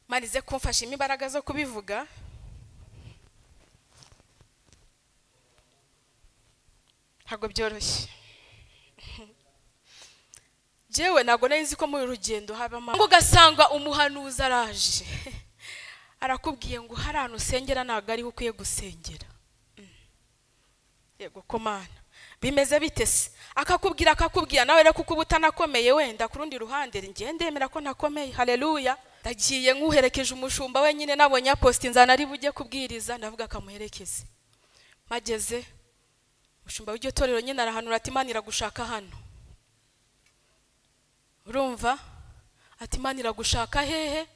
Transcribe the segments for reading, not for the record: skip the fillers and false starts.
marize kumfasha imbaraga zo kubivuga. Ntabwo byoroshye. Jewe nago nari nzi ko mu rugendo habama ngo gasanga umuhanuzi araje. Arakubwiye ngo harano usengera naga ari ukwiye gusengera. Yego komana. Bimeze bitese. Akakubwira nawe rero kuko ubutanakomeye wenda ku rundi ruhande ngendemera ko nakomeye. Haleluya. Ndagiye nkuherekeje umushumba wenyine nabonye post inzana ari bujye kubwiriza ndavuga akamuherekeze. Mageze umushumba w'iryo torero nyine arahanura ati Imana iragushaka hano. Urumva? Ati Imana iragushaka hehe?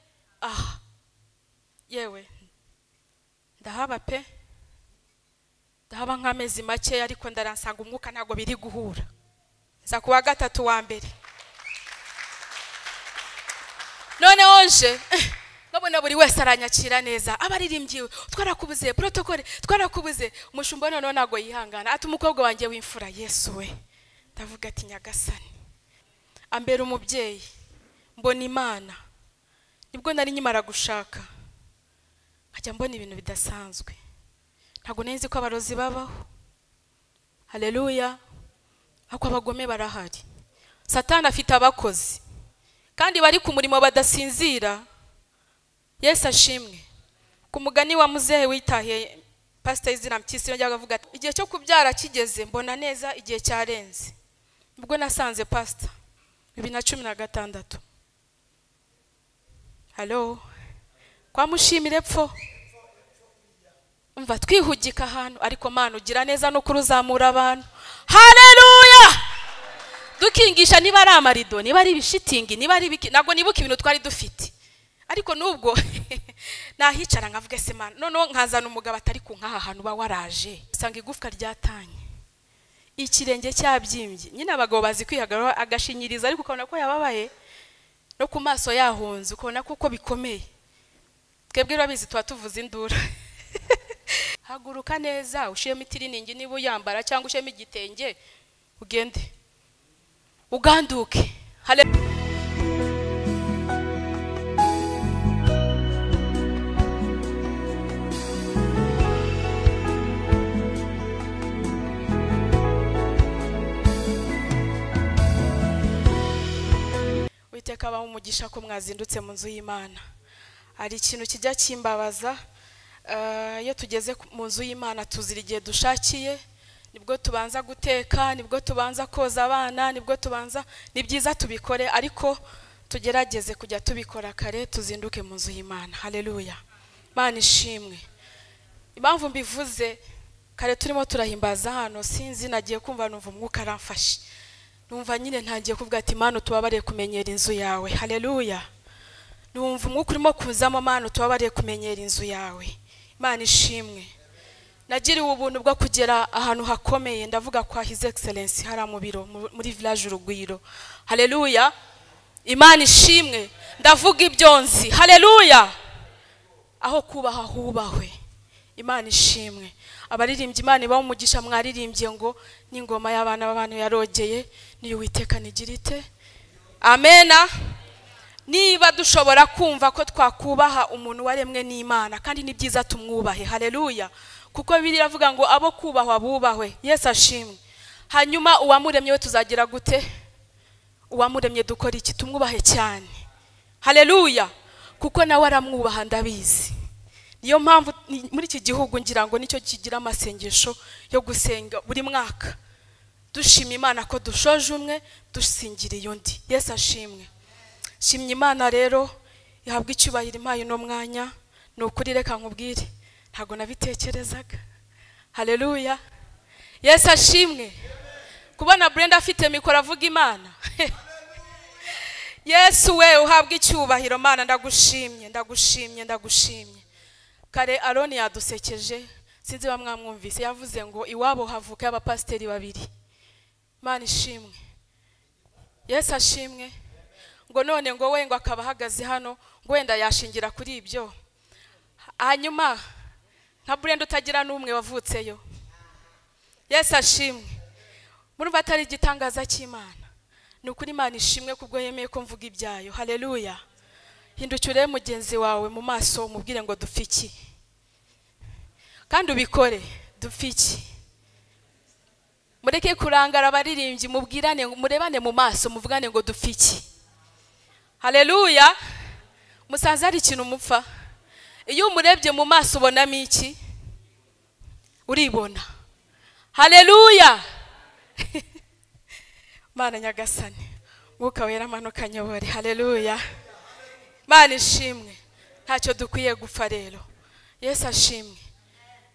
Ah. Yewe. Ndahaba pe. Ndahaba nk'amezi make ariko ndaransanga umwuka ntago biri guhura. Za kuwa gatatu wa mbere. None onje babona buri wese aranyakira neza. Abaririmbyiwe twarakubuze protocole twarakubuze umushumba none nago yihangana ati umukobwa wanjye w'imfura Yesu we. Ndavuga ati Nyagasani. Ambera umubyeyi mbona Imana. Nibwo nari nyimara gushaka. Ajya mbona ibintu bidasanzwe. Ntago nzi ko abarozi babaho. Haleluya. Ako abagome barahari. Satani afite abakozi. Kandi bari ku murimo badasinzira. Yesu ashimwe. Ku mugani wa muzehe witahiye Pastor Izina Mpyisi yajyaga avuga ati igihe cyo kubyara kigeze mbona neza igihe cyarenze. Ubwo nasanze Pastor 2016. Hello. Kwa mushimire pfo. Umva twihugika hano ariko Mana ugira neza no kuruzamura abantu. Haleluya. Dukingisha niba ari amarido, niba ari ibishitingi, niba ari biki nago nibuka ibintu twari dufite. Ariko nubwo nahicara nkavuga se Mana none nkazana umugabo atari ku nkaha hantu ba waraje. Usanga igufwa ryatanye. Ikirenge cyabyimbye. Nyine abagabo bazi kwihagarara agashinyiriza ariko ukabona ko yababaye no ku maso yahunze ukabona kuko bikomeye. Twebwe rabizi tuba tuvuza indura. Haguruka neza ushiyemo itiriningi niba uyambara cyangwa ushiyemo igitenge ugende. Uganduke. Haleluya. Witeka aba umugisha ko mwazindutse mu nzu y'Imana. Ari ikintu kijya kimbabaza iyo tugeze mu nzu y'Imana tuzira igihe dushakiye nibwo tubanza guteka nibwo tubanza koza abana nibwo tubanza ni byiza tubikore ariko tugerageze kujya tubikora kare tuzinduke mu nzu y'Imana. Haleluya. Mana ishimwe. Impamvu mbivuze kare turimo turahimbaza hano sinzi nagiye kumva numva umwuka aramfashe. Numva nyine ntangiye kuvuga ati Mana tubabariye kumenyera inzu yawe. Haleluya. Numva umwuka urimo kuzamo Mana tubabariye kumenyera inzu yawe. Mana ishimwe. Nagiriwe ubuntu bwo kugera ahantu hakomeye ndavuga kwa His Excellency hara mu biro muri village Urugwiro. Haleluya. Imana ishimwe. Ndavuga ibyonzi. Haleluya. Aho kubaha hubahwe. Imana ishimwe. Abaririmbyi Imana iba umugisha mwaririmbye ngo n'ingoma y'abana b'abantu yarogeye niyo Uwiteka nigirite. Amena. Niba dushobora kumva ko twakubaha umuntu waremwe n'Imana kandi ni byiza tumwubahe. Haleluya. Kuko Bibiliya iravuga ngo abo kubahwa bubahwe. Yesu ashimwe. Hanyuma uwamuremye we tuzagira gute? Uwamuremye dukora iki? Tumwubahe cyane. Haleluya. Kuko nawe aramwubaha ndabizi. Niyo mpamvu muri iki gihugu ngira ngo nicyo kigira amasengesho yo gusenga buri mwaka. Dushima Imana ko dushoje umwe dusingiriye undi. Yesu ashimwe. Shimye Imana rero ihabwa icyubahiro impaye no mwanya nukuri reka nkubwire ntago nabitekerezaga. Haleluya. Yesu ashimwe. Kubona Brenda afite mikoro avuga Imana. Yesu we uhabwa icyubahiro Mana ndagushimye ndagushimye ndagushimye. Kare Aroni yadusekeje sinzi bamwamwumvise yavuze ngo iwabo havuka y'abapasteri babiri. Mana ishimwe. Yesu ashimwe. Ngo none ngo we ngo akaba hagaze hano ngo wenda yashingira kuri ibyo. Hanyuma nka Brenda utagira n'umwe wavutseyo. Yesu ashimwe. Murumva atari igitangaza cy'Imana. Nukuri Imana ishimwe kubwo yemeye ko mvuga ibyayo. Haleluya. hindukire mugenzi wawe mu maso umubwire ngo dufiki, kandi ubikore dufiki. Mureke kurangara abaririmbyi, mubwirane, murebane mu maso, muvugane ngo dufiki. Haleluya. Musanze hari ikintu mupfa. Iyo umurebye mu maso ubonamo iki? Uribona. Haleluya. Mana nyagasani, Mwuka wera manuka nyobore. Haleluya. Mana ishimwe. Ntacyo dukwiye gupfa rero. Yesu ashimwe.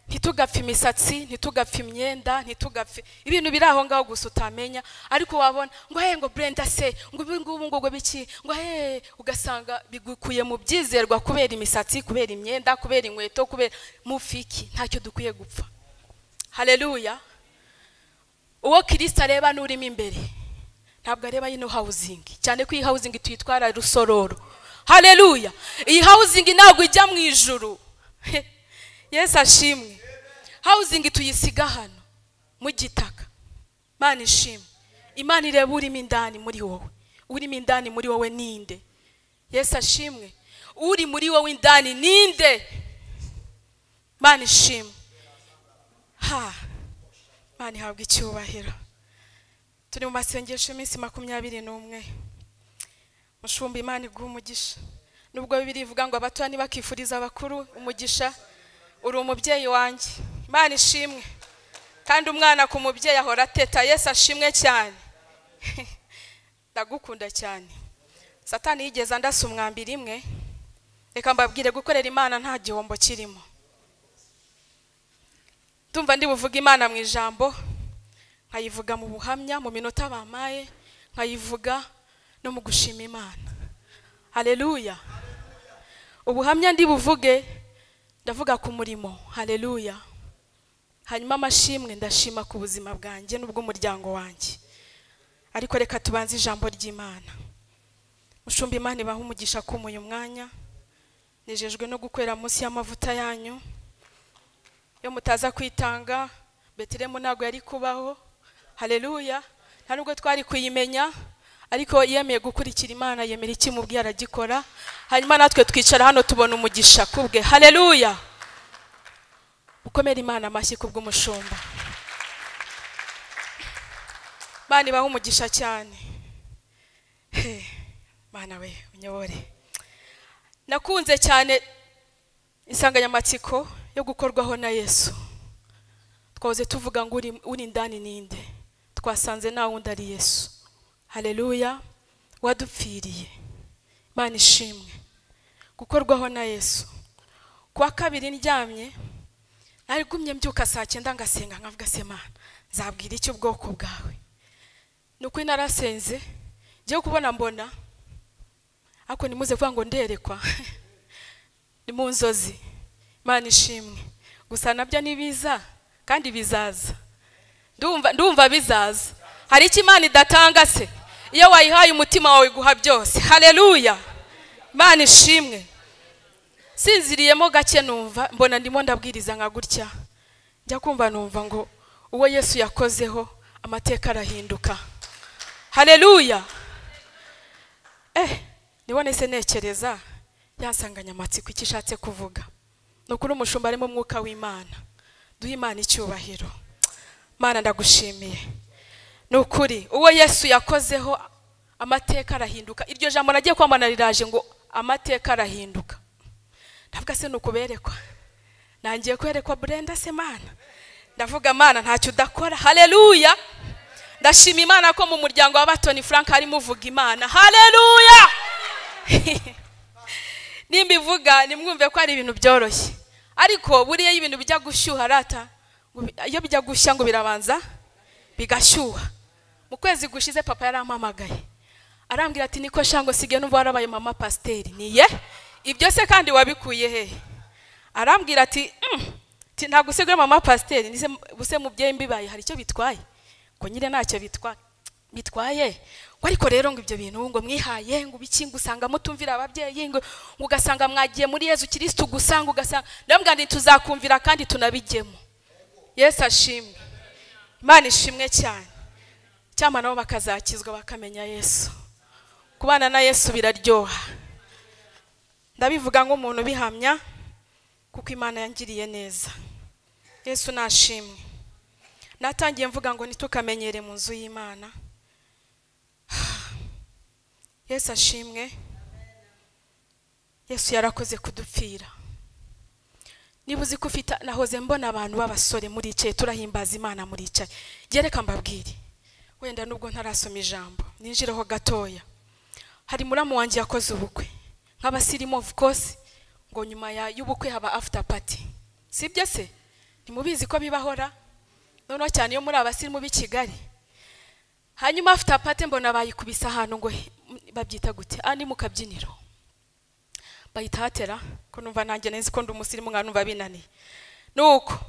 Ntitugapfa imisatsi, ntitugapfa imyenda, ntitugapfa ibintu biri aho ngaho gusa utamenya, ariko wabona ngo ngo Brenda se ngo ngo biki ngo ugasanga bigukuye mu byizerwa kubera imisatsi, kubera imyenda, kubera inkweto, kubera mufiki. Ntacyo dukwiye gupfa. Haleluya. Uwo Kristo areba n'urimo imbere, ntabwo areba yino housing, cyane ko iyi housing tuyitwara rusororo. Haleluya. Iyi housing ntabwo ijya mu ijuru. Yesu ashimwe. Housing tuyisiga hano mu gitaka. Mana ishimwe. Imana ireba urimo indani muri wowe. Urimo indani muri wowe ninde? Yesu ashimwe. Uri muri wowe indani ninde? Mana ishimwe. Mana ihabwe icyubahiro. Turi mu masengesho iminsi 21. Mushumba Imana iguha umugisha. Nubwo Bibiliya ivuga ngo abato bakifuriza abakuru umugisha, uri umubyeyi wanjye. Imana ishimwe. Kandi umwana ku mubyeyi ahora ateta. Yesu ashimwe cyane. Ndagukunda cyane. Satani yigeze andasa umwambi rimwe. Reka mbabwire gukorera Imana nta gihombo kirimo. Tumva ndi buvuga Imana mu ijambo, nkayivuga mu buhamya mu minota bamaye, nkayivuga no mu gushima Imana. Haleluya. Ubuhamya ndi buvuge ndavuga ku murimo. Haleluya. Hanyuma amashimwe ndashima ku buzima bwanjye n'ubwo umuryango wanjye. Ariko reka tubanze ijambo ry'Imana. Mushumba Imana ibaha umugisha ku uyu mwanya. Nejejwe no gukwera munsi y'amavuta yanyu. Yo mutaza kwitanga, Betelehemu ntago yari kubaho. Haleluya. Nta nubwo twari kuyimenya, ariko yemeye gukurikira Imana, yemera iki mubwiye aragikora. Hanyuma natwe twicara hano tubona umugisha kubwe. Haleluya. Ukomera Imana amashyi kubw'umushumba. Mana ibaha umugisha cyane. Mana we unyobore. Nakunze cyane insanganyamatsiko yo gukorwaho na Yesu. Twahoze tuvuga ngo uri indani ninde? Twasanze nta wundi ari Yesu. Haleluya. Wadupfiriye. Imana ishimwe. Gukorwaho na Yesu. Kwa kabiri ndyamye, narigumye mbyuka saa 9 ngasenga, nkavuga se Mana, nzabwira iki ubwoko bwawe? Nuko narasenze, ngiye kubona mbona ako nimuze kuvuga ngo nderekwa. Ni mu nzozi. Imana ishimwe. Gusa nabyo nibiza kandi bizaza. Ndumva bizaza. Hari iki Imana idatanga se? Iyo wayihaye umutima wawe guha byose. Haleluya. Imana ishimwe. Sinziriyemo gake numva, mbona ndimo ndabwiriza nka gutya. Njya kumva numva ngo uwo Yesu yakozeho amateka arahinduka. Haleluya. Nibone se nekereza yansanganyamatsiko ikishatse kuvuga. Nukuri umushumba arimo Mwuka w'Imana. Duhe Imana icyubahiro. Mana ndagushimiye. Nukuri uwo Yesu yakozeho amateka arahinduka. Iryo jambo nagiye kwamana riraje ngo amateka arahinduka. Ndavuga se nukuberekwa. Nangiye kwerekwa Brenda se Mana. Ndavuga Mana ntacyo udakora. Haleluya. Ndashima Imana ko mu muryango wa Mutoni Frank ari muvuga Imana. Haleluya. Nimbivuga nimwumve ko ari ibintu byoroshye. Ariko buriye ibintu bijya gushyuha rata. Iyo bijya gushya ngo birabanza bigashyuha. Mu kwezi gushize papa yarampamagaye. Arambwira ati niko shango sige numva warabaye mama pasiteri. Niye? Ibyo se kandi wabikuye he? Arambwira ati ntabwo usigwe mama pasiteri, nise buse mubyeyi mbibaye hari icyo bitwaye. Ko nyire ntacyo bitwaye. Ariko rero ngo ibyo bintu ngo mwihaye ngo bikinga usanga mutumvira ababyeyi ngo ugasanga mwagiye muri Yesu Kristo gusanga ugasanga ndambwa ndi tuzakumvira kandi tunabigemo. Yesu ashimwe. Imana ishimwe cyane. Cyama nabo bakazakizwa bakamenya Yesu. Kubana na Yesu biraryoha. ndabivuga nk'umuntu bihamya kuko Imana yangiriye neza. Yesu nashimwe. Natangiye mvuga ngo nitukamenyere mu nzu y'Imana. Yesu ashimwe. Yesu yarakoze kudupfira. Nibuzi ko ufite nahoze mbona abantu b'abasore muri icaye turahimbaza Imana muri icaye. Gereka mbabwire. Wenda nubwo ntarasoma ijambo. Ninjireho gatoya. Hari muramu wanje yakoze ubukwe. Nk'abasirimu of course ngo nyuma y'ubukwe haba after party. Sibyo se? Ntimubizi ko bibahora? Noneho cyane yo muri abasirimu b'i Kigali. Hanyuma after party mbona bayikubisa ahantu ngo babyita gute? Ani mu kabyiniro. Bayita hatera ko numva nanjye nezi ko ndi umusirimu nkanumva binani. Nuko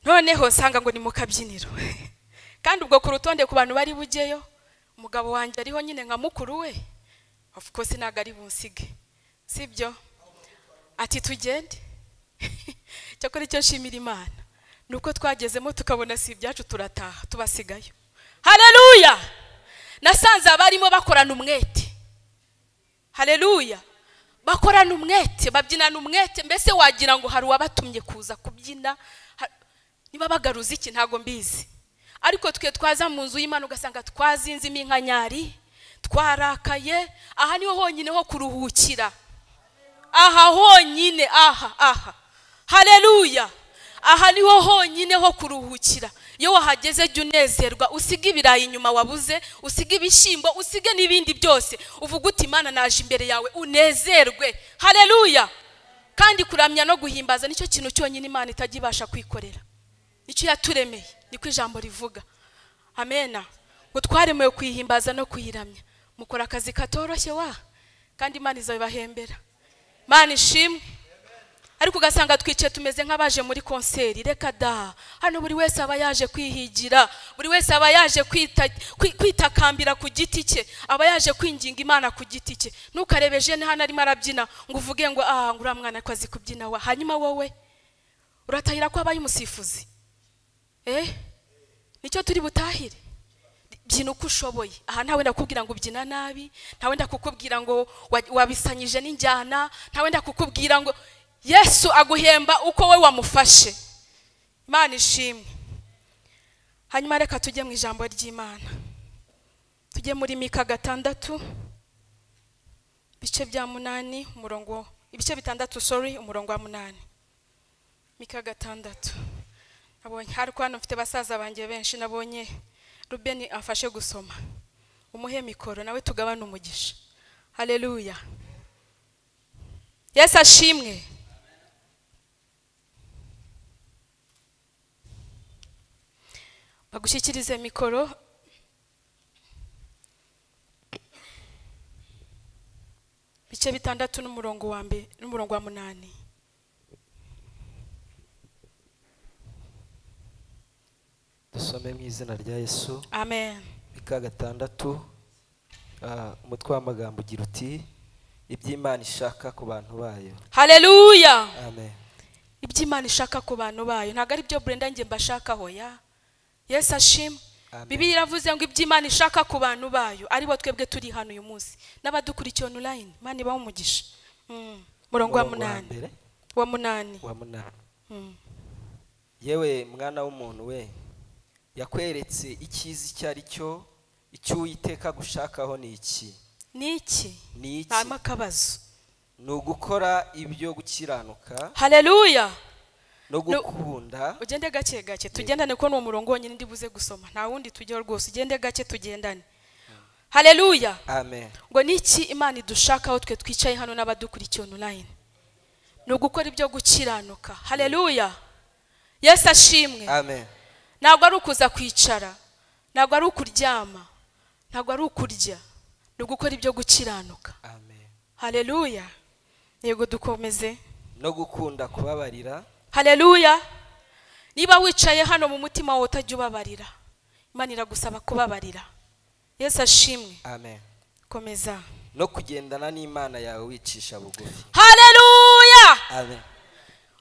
noneho sanga ngo ni mu kabyiniro. Kandi ubwo ku rutonde ku bantu bari bugeyo umugabo wanjye ariho nyine nka mukuru we. Of course naga ari bunsige. Sibyo? Ati tugende. Cyakora icyo nshimira Imana nuko twagezemo tukabona si ibyacu turataha tubasigayo. Haleluya! Nasanze abarimo bakorana umwete. Haleluya! Bakorana umwete, babyinana umwete, mbese wagira ngo hari wabatumye kuza kubyina. Niba bagaruza iki ntago mbizi. Ariko twe twaza mu nzu y'Imana ugasanga twazinze iminkanyari, twarakaye, aha niho honyine ho kuruhukira. Aha honyine, aha. Haleluya! Aha niho honyine ho kuruhukira. Iyo wahageze jya unezerwa, usiga ibirayi inyuma wabuze, usiga ibishimbo, usige n'ibindi byose. Uvuga uti Imana naje imbere yawe unezerwe. Haleluya! Kandi kuramya no guhimbaza nicyo kintu cyonyine Imana itajibasha kwikorera. Nicyo yaturemeye, niko ijambo rivuga. Amena. Ngo twaremewe kwihimbaza no kuyiramya. Mukora akazi katoroshye wa kandi Imana izabahembera. Imana ishimwe. Ariko ugasanga twice tumeze nk'abaje muri konseri. Reka da. Hano buri wese aba yaje kwihigira, buri wese aba yaje kwitakambira ku giti cye, aba yaje kwinginga Imana ku giti cye. Nukarebe jene hano arimo arabyina ngo uvuge ngo ngura mwana kwazi kubyina wa. Hanyuma wowe uratahira ko abaye umusifuzi. Nicyo turi butahire. Byina uko ushoboye. Aha ntawe ndakubwira ngo ubyina nabi, ntawe ndakukubwira ngo wabisanyije n'injyana, ntawe ndakukubwira ngo Yesu aguhemba uko we wamufashe. Imana ishimwe. Hanyuma reka tujye mu ijambo ry'Imana. Tujye muri Mika 6 bice bya 8 umurongo ibice bitandatu umurongo wa 8. Mika 6. Nabonye hariko hano mfite basaza banjye benshi nabonye Rubeni afashe gusoma. Umuhe mikoro nawe tugabana umugisha. Haleluya. Yesu ashimwe. Bagushyikirize mikoro. Bice bitandatu n'umurongo wa 8. Dusome mu izina rya Yesu. Amen. Mika 6 umutwe w'amagambo ugira uti iby'Imana ishaka ku bantu bayo. Haleluya. Amen. Iby'Imana ishaka ku bantu bayo ntago ari byo Brenda nge mbashakaho ya. Yesu ashimwe. Bibiliya iravuze ngo iby'Imana ishaka ku bantu bayo aribo twebwe turi hano uyu munsi n'abadukurikiye online. Imana ibaho umugisha. Murongo wa 8. Wa 8. Yewe mwana w'umuntu we yakweretse icyiza icyo ari cyo icyo Uwiteka gushakaho ni iki? Niki? Niki? Nta makabazo. Nugukora ibyo gukiranuka. Haleluya. No gukunda. Ugende gake gake tugendane ko no murongo wonyine ndibuze gusoma. Nta wundi tujye rwose ugende gake tugendane. Haleluya. Amen. Ngo niki Imana idushakaho twe twicaye hano n'abadukurikiye online. No gukora ibyo gukiranuka. Haleluya. Yesu ashimwe. Amen. Ntabwo ari ukuza kwicara, ntabwo ari ukuryama, ntabwo ari ukurya, no gukora ibyo gukiranuka. Amen. Haleluya. Yego dukomeze. No gukunda kubabarira. Haleluya. Niba wicaye hano mu mutima wawe utajya ubabarira, Imana iragusaba kubabarira. Yesu ashimwe. Amen. Komeza. No kugendana n'Imana yawe wicisha bugufi. Haleluya. Amen.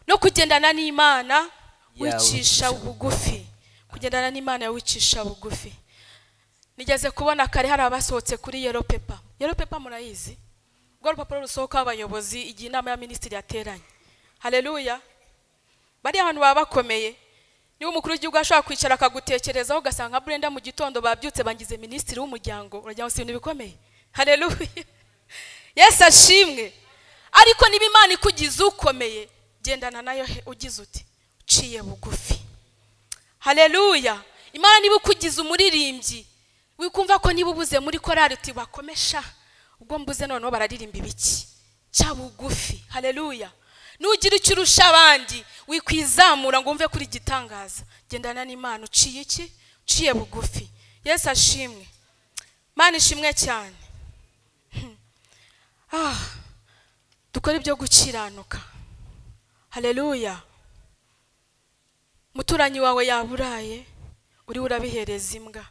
No kugendana n'Imana wicisha bugufi. Kugendana n'Imana yawe wicisha bugufi. Nigeze kubona kare hari abasohotse kuri yellow paper. Yellow paper murayizi? rwo rupapuro rusohoka abayobozi igihe inama ya minisitiri yateranye. Haleluya. Bari abantu baba bakomeye. Niba umukuru w'igihugu ashaka kwicara akagutekerezaho ugasanga Brenda mu gitondo babyutse bangize minisitiri w'umuryango, urajya mu bintu bikomeye. Haleluya. Yesu ashimwe. Ariko niba Imana ikugize ukomeye, gendana nayo ugize uti uciye bugufi. Haleluya. Imana niba ukugize umuririmbyi, wikumva ko niba ubuze muri korari uti bakomesha, ubwo mbuze noneho bararirimba ibiki, cya bugufi. Haleluya. Nugira icyo urusha abandi wikwizamura ngo umve kuri gitangaza, gendana n'Imana uciye iki, uciye bugufi. Yesu ashimwe. Mana ishimwe cyane. Dukora ibyo gukiranuka. Haleluya. Muturanyi wawe yaburaye, uri urabihereza imbwa.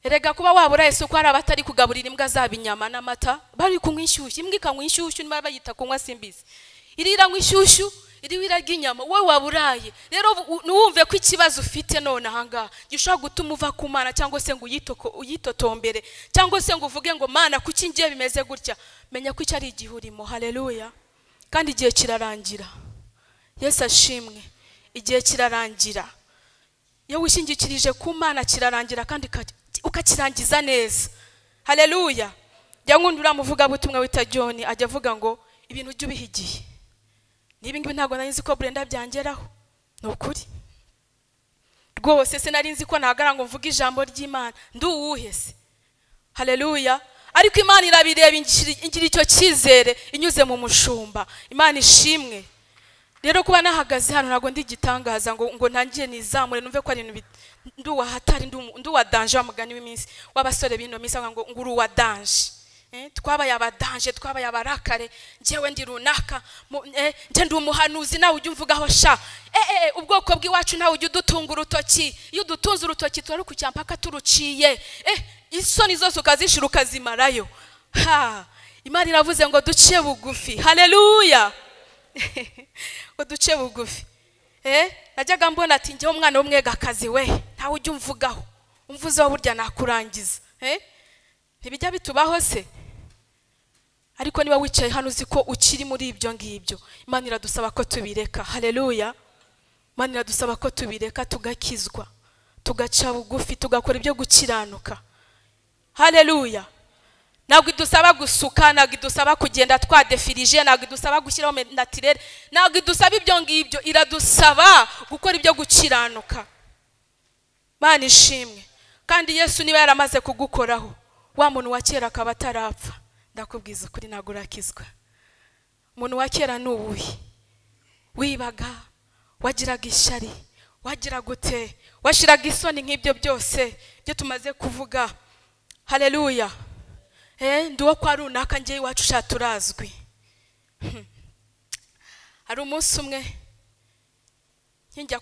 Erega kuba waburaye suko hari abatari kugaburira imbwa zaba inyama n'amata, bari kunywa inshyushyu, imbwa ikanywa inshyushyu niba bayita kunywa simbizi. Irira nywa inshyushyu, iri wirarya inyama, wowe waburaye. Rero nuwumve ko ikibazo ufite none ahanga, gishobora gutuma uva ku Mana cyangwa se ngo uyitotombere, cyangwa se ngo uvuge ngo Mana kuki ngiye bimeze gutya. Menya ko icyo ari igihe urimo. Haleluya. Kandi igihe kirarangira. Yesu ashimwe. Igihe kirarangira. Iyo wishingikirije ku Mana kirarangira kandi ukakirangiza neza. Haleluya. Jya nkundura muvuga butumwa wita John ajya avuga ngo ibintu ujye ubihigiye. Niba ngibi ntago nari nzi ko Brenda byangeraho. Ni ukuri. Rwose se nari nzi ko nagara ngo mvuge ijambo ry'Imana. Nduwuhese. Haleluya. Ariko Imana irabireba ingira icyo cyizere inyuze mu mushumba. Imana ishimwe. Rero kuba nahagaze hano ntago ndi gitangaza ngo ntangiye nizamure numve ko ari ibintu nduwa hatari nduwa danje w'amugani w'iminsi w'abasore bino misa ngo uruwa danje. Twabaye abadanje, twabaye abarakare, njewe ndi runaka, nje ndi umuhanuzi nawe ujye umvugaho sha. Ubwoko bw'iwacu nawe ujye udutunga urutoki. Iyo dutunze urutoki turi ku cyampaka turuciye. Isoni zose ukazishira ukazimarayo. Imana iravuze ngo duce bugufi. Haleluya. Ngo duce bugufi. Najyaga mbona ati njewe umwana w'umwegakazi we, ntawe ujye umvugaho. Umvuzeho burya nakurangiza. Ntibijya bitubaho se. Ariko niba wicaye hano uzi ko ukiri muri ibyo ngibyo, Imana iradusaba ko tubireka. Haleluya. Imana iradusaba ko tubireka tugakizwa, tugaca bugufi, tugakora ibyo gukiranuka. Haleluya. Ntabwo idusaba gusuka, ntabwo idusaba kugenda twadefirije, ntabwo idusaba gushyiraho natirere, ntabwo idusaba ibyo ngibyo, iradusaba gukora ibyo gukiranuka. Imana ishimwe. Kandi Yesu niba yaramaze kugukoraho, wa muntu wa kera akaba atarapfa, ndakubwiza ukuri ntabwo urakizwa. Umuntu wa kera ni uwuhe? Wibaga, wagiraga ishyari, wagira gute, washiraga isoni nk'ibyo byose byo tumaze kuvuga. Haleluya. Nduwo kwa runaka ngiye iwacu shaturazwi. Hari umunsi umwe njya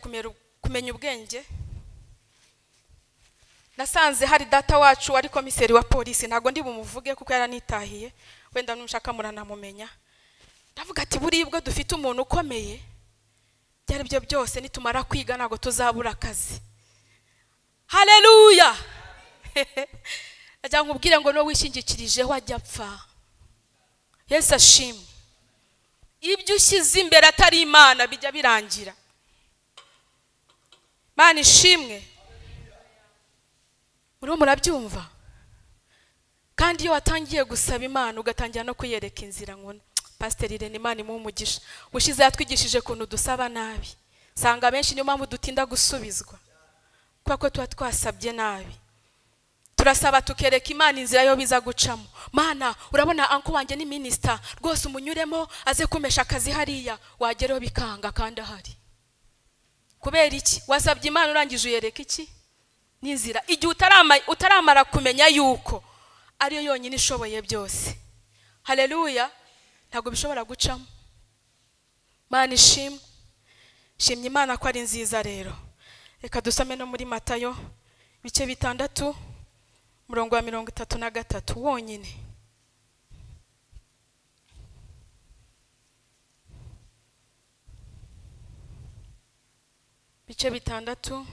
kumenya ubwenge, nasanze hari data wacu wari komiseri wa polisi, ntago ndi bumuvuge kuko yaranitahiye, wenda nushaka muranamumenya. Ndavuga ati buribwo dufite umuntu ukomeye, byari byo byose nitumara kwiga ntago tuzabura akazi. Haleluya. Ajya nkubwire ngo no wishingikirije wajya apfa. Yesu ashimwe. Ibyo ushyize imbere atari Imana bijya birangira. Imana ishimwe. Murabyumva? Kandi iyo watangiye gusaba Imana ugatangira no kuyereka inzira ngo Pastor Irene Imana imuhe umugisha. Ushize yatwigishije kuntu dusaba nabi. Sanga benshi niyo mpamvu dutinda gusubizwa. Kuko tuba twasabye nabi. Turasaba tukereka Imana inzira yo biza gucamo. Mana urabona anko wanjye ni minister, rwose umunyuremo aze kumesha akazi hariya, wagereho bikanga kandi ahari. Kubera iki? Wasabye Imana urangije uyereka iki? N'inzira. Igihe utaramara kumenya yuko ariyo yonyine ishoboye byose. Haleluya. Ntabwo bishobora gucamo. Mana ishimwe. Shimye Imana ko ari nziza rero. Reka dusome no muri Matayo bice 6 murongo wa 33 wonyine. Bice 6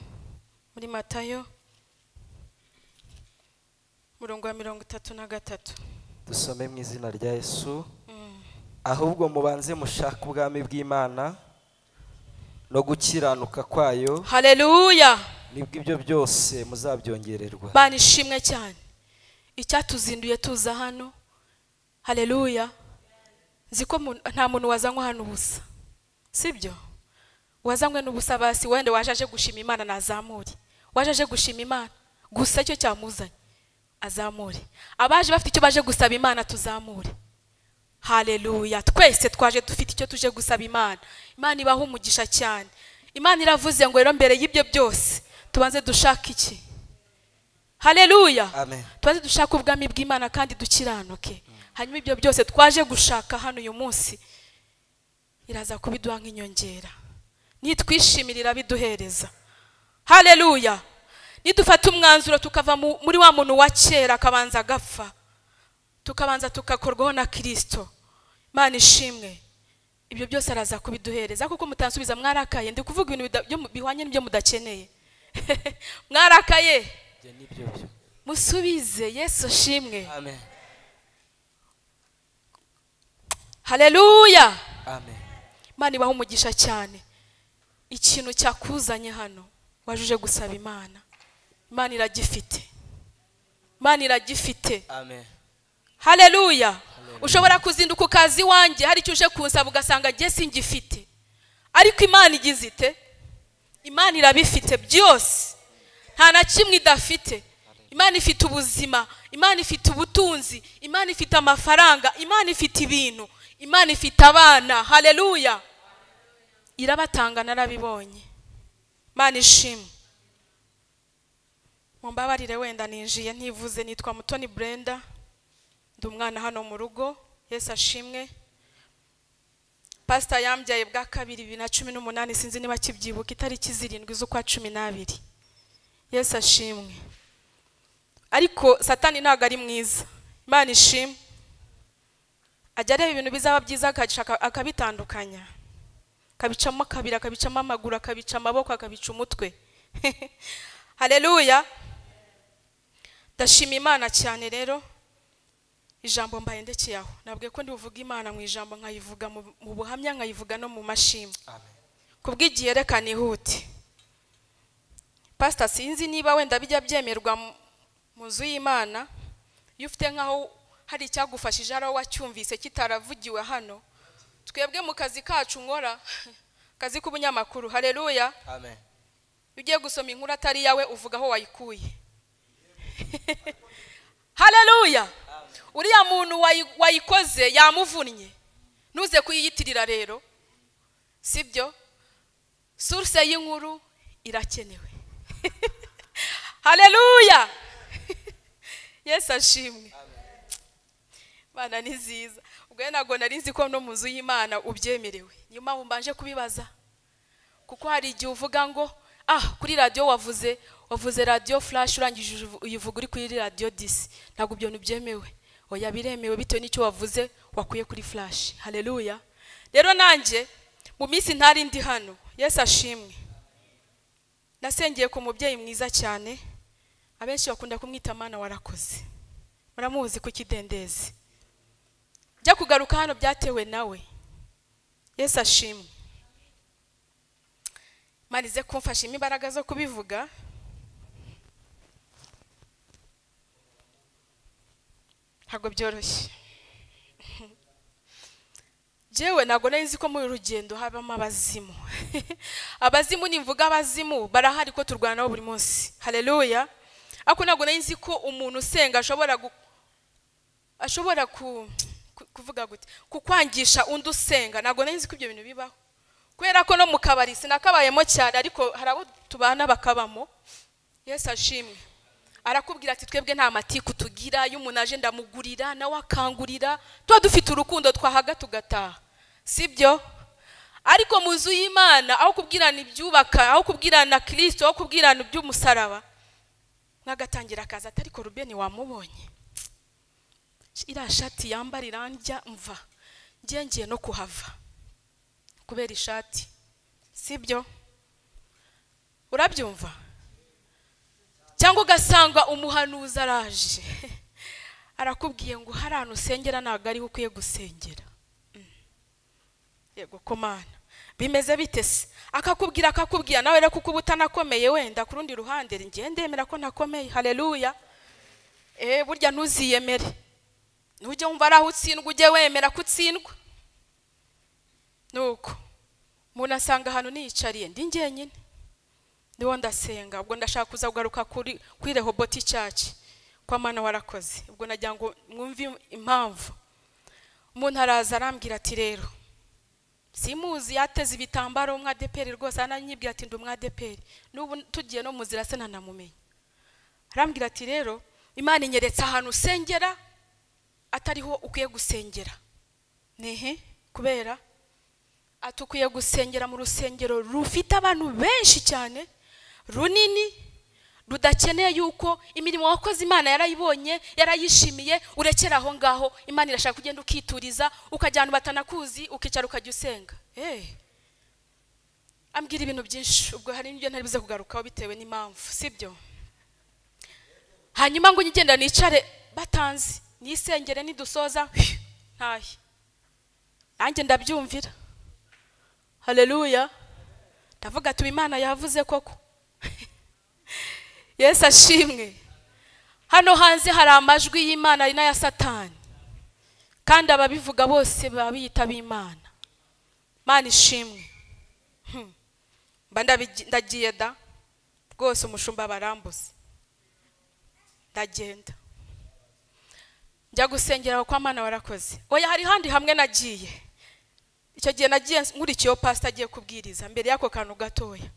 muri Matayo murongo wa 33. dusome mu izina rya Yesu. Ahubwo mubanze mushaka ubwami bw'Imana no gukiranuka kwayo. Haleluya. Nibwo ibyo byose muzabyongererwa. Bana ishimwe cyane. Icyatuzinduye tuza hano. Haleluya. Nziko nta muntu wazanywe hano ubusa. Sibyo? Wazanywe n'ubusa basi wende wajaje gushima Imana nazamuri. Wajaje gushima Imana. Gusa cyo cyamuzanye. Azamuri. Abaje bafite icyo baje gusaba Imana tuzamuri. Haleluya. Twese twaje dufite icyo tuje gusaba Imana. Imana ibaho umugisha cyane. Imana iravuze ngo rero mbere y'ibyo byose tubanze dushaka iki? Haleluya. Amen. Tubanze dushaka ubwami bw'Imana kandi dukiranuke. Hanyuma ibyo byose twaje gushaka hano uyu munsi iraza kubiduha nk'inyongera. Nitwishimirira biduhereza. Haleluya. Nidufata umwanzuro tukava muri wa muntu wa kera akabanza agapfa. Tukabanza tukakorwaho na Kristo. Imana ishimwe. Ibyo byose araza kubiduhereza kuko mutansubiza mwarakaye. Ndi kuvuga ibintu bihwanye n'ibyo mudakeneye. Mwarakaye. Musubize. Yesu ashimwe. Amen. Haleluya. Amen. Imana ibaho umugisha cyane. Ikintu cyakuzanye hano wajuje gusaba Imana. Imana iragifite. Imana iragifite. Amen. Haleluya. Ushobora kuzinduka ukazi wanjye hari icyo uje kunsaba ugasanga ngiye singifite. Ariko Imana igize ite? Imana irabifite byose. Nta na kimwe idafite. Imana ifite ubuzima, Imana ifite ubutunzi, Imana ifite amafaranga, Imana ifite ibintu, Imana ifite abana. Haleluya. Irabatanga narabibonye. Imana ishimwe. Mumbabarire wenda ninjiye ntivuze nitwa Mutoni Brenda. Ndi umwana hano mu rugo. Yesu ashimwe. Pastor yambyaye bwa kabiri 2018 sinzi niba kibyibuka itariki 7 z'ukwa 12. Yesu ashimwe. Ariko Satani ntago ari mwiza. Imana ishimwe. Ajya areba ibintu bizaba byiza akabitandukanya. Akabicamo kabiri, akabicamo amaguru, akabica amaboko, akabica umutwe. Haleluya. Ndashima Imana cyane rero. Ijambo mbaye ndekeye aho. Nabwiye ko ndi buvuga Imana mu ijambo nkayivuga mu buhamya nkayivuga no mu mashimwe. Amen. Kubw'igihe reka nihute. Pastor sinzi niba wenda bijya byemerwa mu nzu y'Imana. Iyo ufite nkaho hari icyagufashije ari wacyumvise kitaravugiwe hano. Twebwe mu kazi kacu nkora kazi k'ubunyamakuru. Haleluya. Amen. Ugiye gusoma inkuru atari yawe uvuga aho wayikuye. Haleluya. Uriya muntu wayikoze yamuvunnye. Nuze kuyiyitirira rero. Sibyo? Source y'inkuru irakenewe. Haleluya. Yesu ashimwe. Bana ni nziza. Ubwo nago nari nzi ko no mu nzu y'Imana ubyemerewe. Niyo mpamvu mbanje kubibaza. Kuko hari igihe uvuga ngo kuri radio wavuze radio flash urangije uyivuga uri kuri radio 10. Ntago ibyo byemewe. Oya biremewe bitewe n'icyo wavuze wakuye kuri flash. Haleluya. Rero nanje mu minsi ntari ndi hano. Yesu ashimwe. Nasengeye ku mubyeyi mwiza cyane. Abenshi bakunda kumwita Mana warakoze. Muramuzi ku kidendezi. Jya kugaruka hano byatewe nawe. Yesu ashimwe. Marize kumfasha imbaraga zo kubivuga. Hago byoroshye. Jewe nago nzi ko mu rugendo habamo abazimu. Abazimu nimvuga abazimu barahari ko turwana buri munsi. Haleluya. Ako nago nzi ko umuntu usenga ashobora kuvuga gute kukwangisha undi usenga. Nago nzi ko ibyo bintu bibaho. Kwera ko no mu kabari sinakabayemo cyane ariko harabo tubana bakabamo. Yesu ashimwe. Arakubwira ati twebwe nta matiku tugira y'umuntu aje ndamugurira nawe akangurira tuba dufite urukundo twahaga tugataha. Sibyo? Ariko mu nzu y'Imana aho kubwirana ibyubaka, aho kubwirana Kristo, aho kubwirana iby'umusaraba mwagatangira akazi atari ko Rubeni wamubonye. Ira shati yambarira njya mva. Ngiye no kuhava. Kubera ishati. Sibyo? Urabyumva? Cyangwa ugasanga umuhanuzi araje arakubwiye ngo hari ahantu usengera ntabwo ari ukwiye gusengera. Yego ko Mana bimeze bite se? Akakubwira nawe rero kuko ubutanakomeye wenda ku rundi ruhande ngiye ndemera ko nakomeye. Haleluya. Burya ntuziyemere, ntujye wumva ari aho utsindwa ujye wemera kutsindwa. Nuko umuntu asanga ahantu niyicariye ndi njyenyine ndiho ndasenga, ubwo ndashaka kuza kugaruka kuri Rehoboti Church kwa Mana warakoze. Ubwo nagira ngo mwumve impamvu. Umuntu araza arambwira ati rero simuzi yateze ibitambaro umwadeperi rwose, ananyibwira ati ndi umwadeperi, n'ubu tugiye no muzira se nanamumenye. Arambwira ati rero Imana inyeretse ahantu usengera atariho ukwiye gusengera. Nehe kubera atukwiye gusengera mu rusengero rufite abantu benshi cyane, runini, rudakeneye yuko imirimo wakoze Imana yarayibonye yarayishimiye urekera aho ngaho. Imana irashaka kugenda ukituriza ukajyana batanakuzi ukicara ukajya usenga. Ambwira ibintu byinshi, ubwo hari n'ibyo ntari bize kugarukaho bitewe n'impamvu, sibyo? Hanyuma ngo ngigenda nicare batanzi nisengere nidusoza ntahe, nanjye ndabyumvira. Haleluya. Ndavuga ati Imana yavuze koko. Yesu ashimwe. Hano hanze hari amajwi y'Imana ari n'aya Satani, kandi ababivuga bose babita b'Imana. Mana ishimwe. Mba ndagiye da rwose umushumba barambuze, ndagenda njya gusengera kwa Mana warakoze. Oya hari handi hamwe nagiye, icyo gihe nagiye nkurikiyeho pastor agiye kubwiriza. Mbere yako kantu gatoya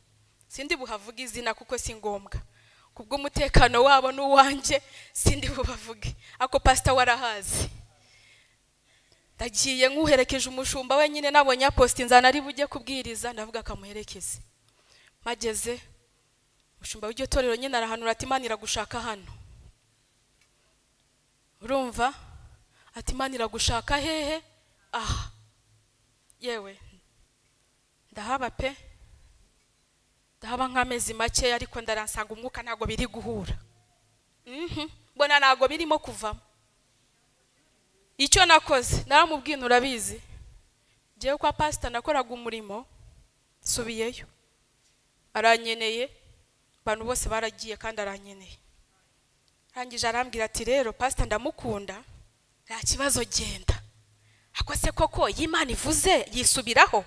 sindi buhavuga izina kuko si ngombwa, kubwo umutekano wabo n'uwanjye sindi bubavuge, ako pastor warahazi. Ndagiye nkuherekeje umushumba wenyine, nabonye aposti nzana ari bujye kubwiriza, ndavuga akamuherekeze. Mageze umushumba w'iryo torero nyine arahanura ati Imana iragushaka hano. Urumva? Ati Imana iragushaka hehe? Yewe ndahaba pe, ndahaba nk'amezi make, ariko ndaransanga umwuka ntago biri guhura. Mbona ntago birimo kuvamo. Icyo nakoze naramubwiye urabizi, ngiye kwa pastor nakoraga umurimo, subiyeyo aranyeneye, abantu bose baragiye kandi aranyeneye. Rangije arambwira ati rero pastor ndamukunda, nta kibazo genda. Ako se koko y'Imana ivuze yisubiraho?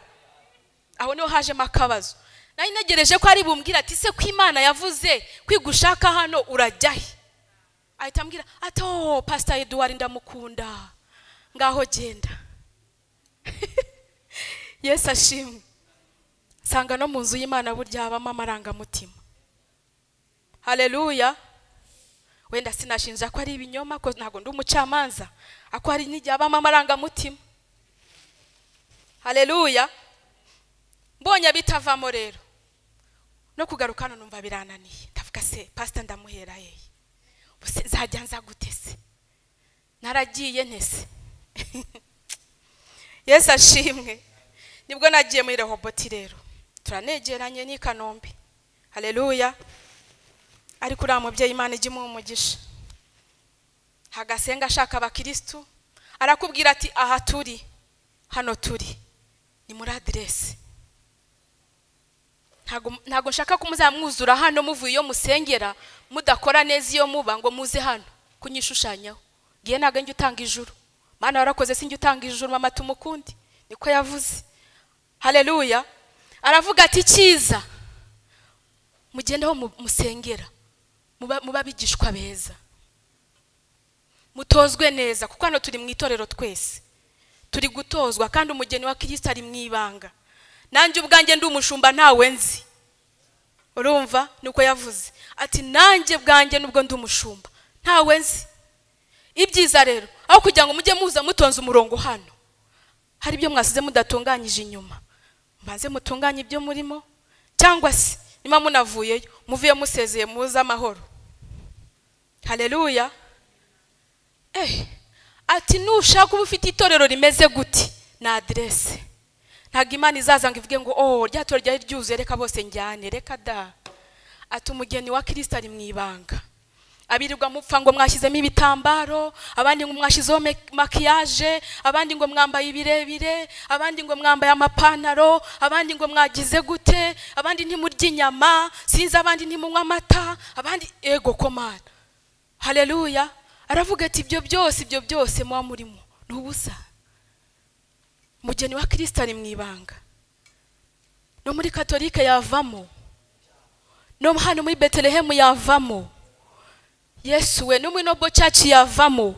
Aho niho hajemo akabazo. Nari negereje ko ari bumbwira ati se ko Imana yavuze kwigushaka hano urajyahe? Ahita ambwira ato Pastor Edward ndamukunda, ngaho genda. Yesu ashimwe. Sanga no mu nzu y'Imana burya habamo amarangamutima. Haleluya. Wenda sinashinja ko ari ibinyoma, ko ntago ndi umucamanza, ako hari n'igihe habamo amarangamutima. Haleluya. Mbonye bitavamo rero no kugaruka hano numva birananiye, ndavuga se pastor ndamuhera hehe? Bose nzajya nza gutese, naragiye ntese. Yesu ashimwe. Nibwo nagiye muri Rehoboti rero, turanegeranye ni Kanombe. Haleluya. Ariko uriya mubyeyi Imana ijye imuha umugisha, hagasenga ashaka abakristo, arakubwira ati aha turi hano turi ni muri adresse. Ntago nshaka ko muzamwuzura hano muvuye iyo musengera mudakora neza iyo muba ngo muze hano kunyishushanyaho. Giye naga njye utanga ijuru, Mana warakoze sinjye utanga ijuru mama tumukundi, niko yavuze. Haleluya. Aravuga ati cyiza mugendeho musengera, muba bigishwa beza, mutozwe neza, kuko hano turi mu itorero twese turi gutozwa, kandi umugeni wa Kristo ari mwibanga. Nanjye ubwanjye ndi umushumba ntawe nzi. Urumva nuko yavuze ati nanjye bwanjye nubwo ndi umushumba ntawe nzi. Ibyiza rero aho kugira ngo mujye muza mutonza umurongo hano, hari ibyo mwasize mudatunganyije inyuma, mbanze mutunganye ibyo murimo, cyangwa se nima munavuyeyo muvuye musezeye muza amahoro. Haleluya. Ati nushaka kuba ufite itorero rimeze guti na adresse, ntago Imana izaza ngo ivuge ngo rya torero ryari ryuzuye reka bose njyane, reka da. Ati umugeni wa Kristo ari mwibanga, abirirwa mupfa ngo mwashyizemo ibitambaro, abandi ngo mwashyizeho makiyaje, abandi ngo mwambaye ibirebire, abandi ngo mwambaye amapantaro, abandi ngo mwagize gute, abandi ntimurya inyama, sinzi abandi ntimunywa amata, abandi ego komana. Haleluya. Aravuga ati ibyo byose muba murimo n'ubusa. Umugeni wa Kristo ari mwibanga. No muri Katolika yavamo, no hano muri Betelehemu yavamo. Yesu we no muri Noble Church yavamo.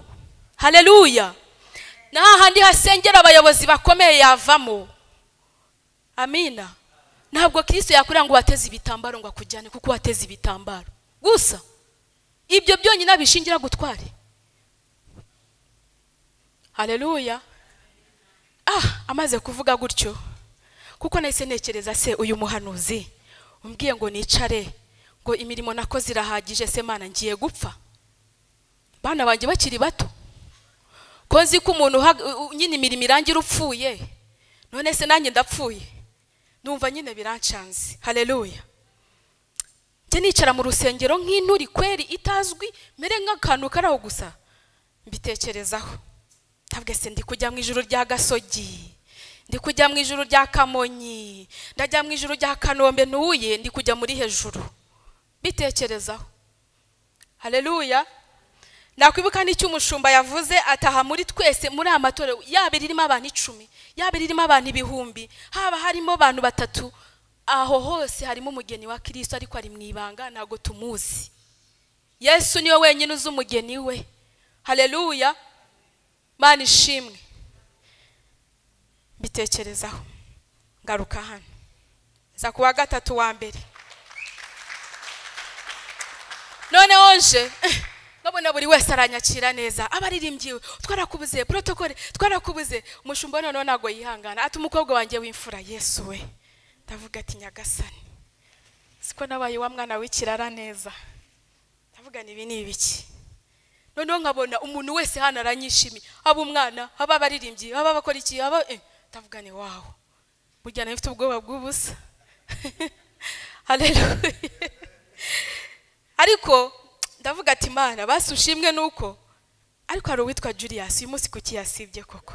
Haleluya. Na handi hasengera abayobozi bakomeye yavamo. Amina. Ntabwo Kristo yakurira ngo wateze ibitambaro ngo akujyane kuko wateze ibitambaro gusa. Ibyo byonyine abishingira gutware. Haleluya. Amaze kuvuga gutyo kuko nahise ntekereza se uyu muhanuzi umbwiye ngo nicare ngo imirimo nakoze irahagije se Mana ngiye gupfa. Bana banjye bakiri bato. Kozi ko umuntu nyine imirimo irangira upfuye. None se nanjye ndapfuye. Numva nyine birancanze. Haleluya. Nje nicara mu rusengero nk'inturi kweri itazwi mere nk'akantu karaho gusa. Mbitekerezaho. Tabwe se ndi kujya mu ijuru rya Gasogi. Ndi kujya mu ijuru rya Kamonyi. Ndajya mu ijuru rya Kanombe nuye ndi kujya muri hejuru. Bitekerezaho. Haleluya. Nakwibuka n'icyo umushumba yavuze ataha muri twese muri amatorero yabiririmo abantu 10, yabiririmo abantu 1000, haba harimo abantu 3, aho hose harimo umugeni wa Kristo ariko ari mwibanga nago tumuzi. Yesu niwe wenyine uzi umugeni we. Haleluya. Mana ishimwe. Bitekerezaho. Ngaruka hano. Za kuwa gatatu wa mbere. None onje nabona buri wese aranyakira neza. Abaririmbyiwe twarakubuze protocole twarakubuze. Umushumba none nago yihangana ati umukobwa wanjye w'imfura Yesu we. Ndavuga ati Nyagasani. Siko nabaye wa mwana w'ikirara neza. Ndavuga ni ibini ibiki. None nkabona umuntu wese hana aranyishimi. Aba umwana, aba abaririmbyi, aba bakora iki, aba ndavuga ni wow. Burya nafite ubwoba bw'ubusa. Haleluya. Ariko ndavuga ati Mana basushimwe nuko ariko hari uwitwa Julius uyu munsi kuki yasibye koko.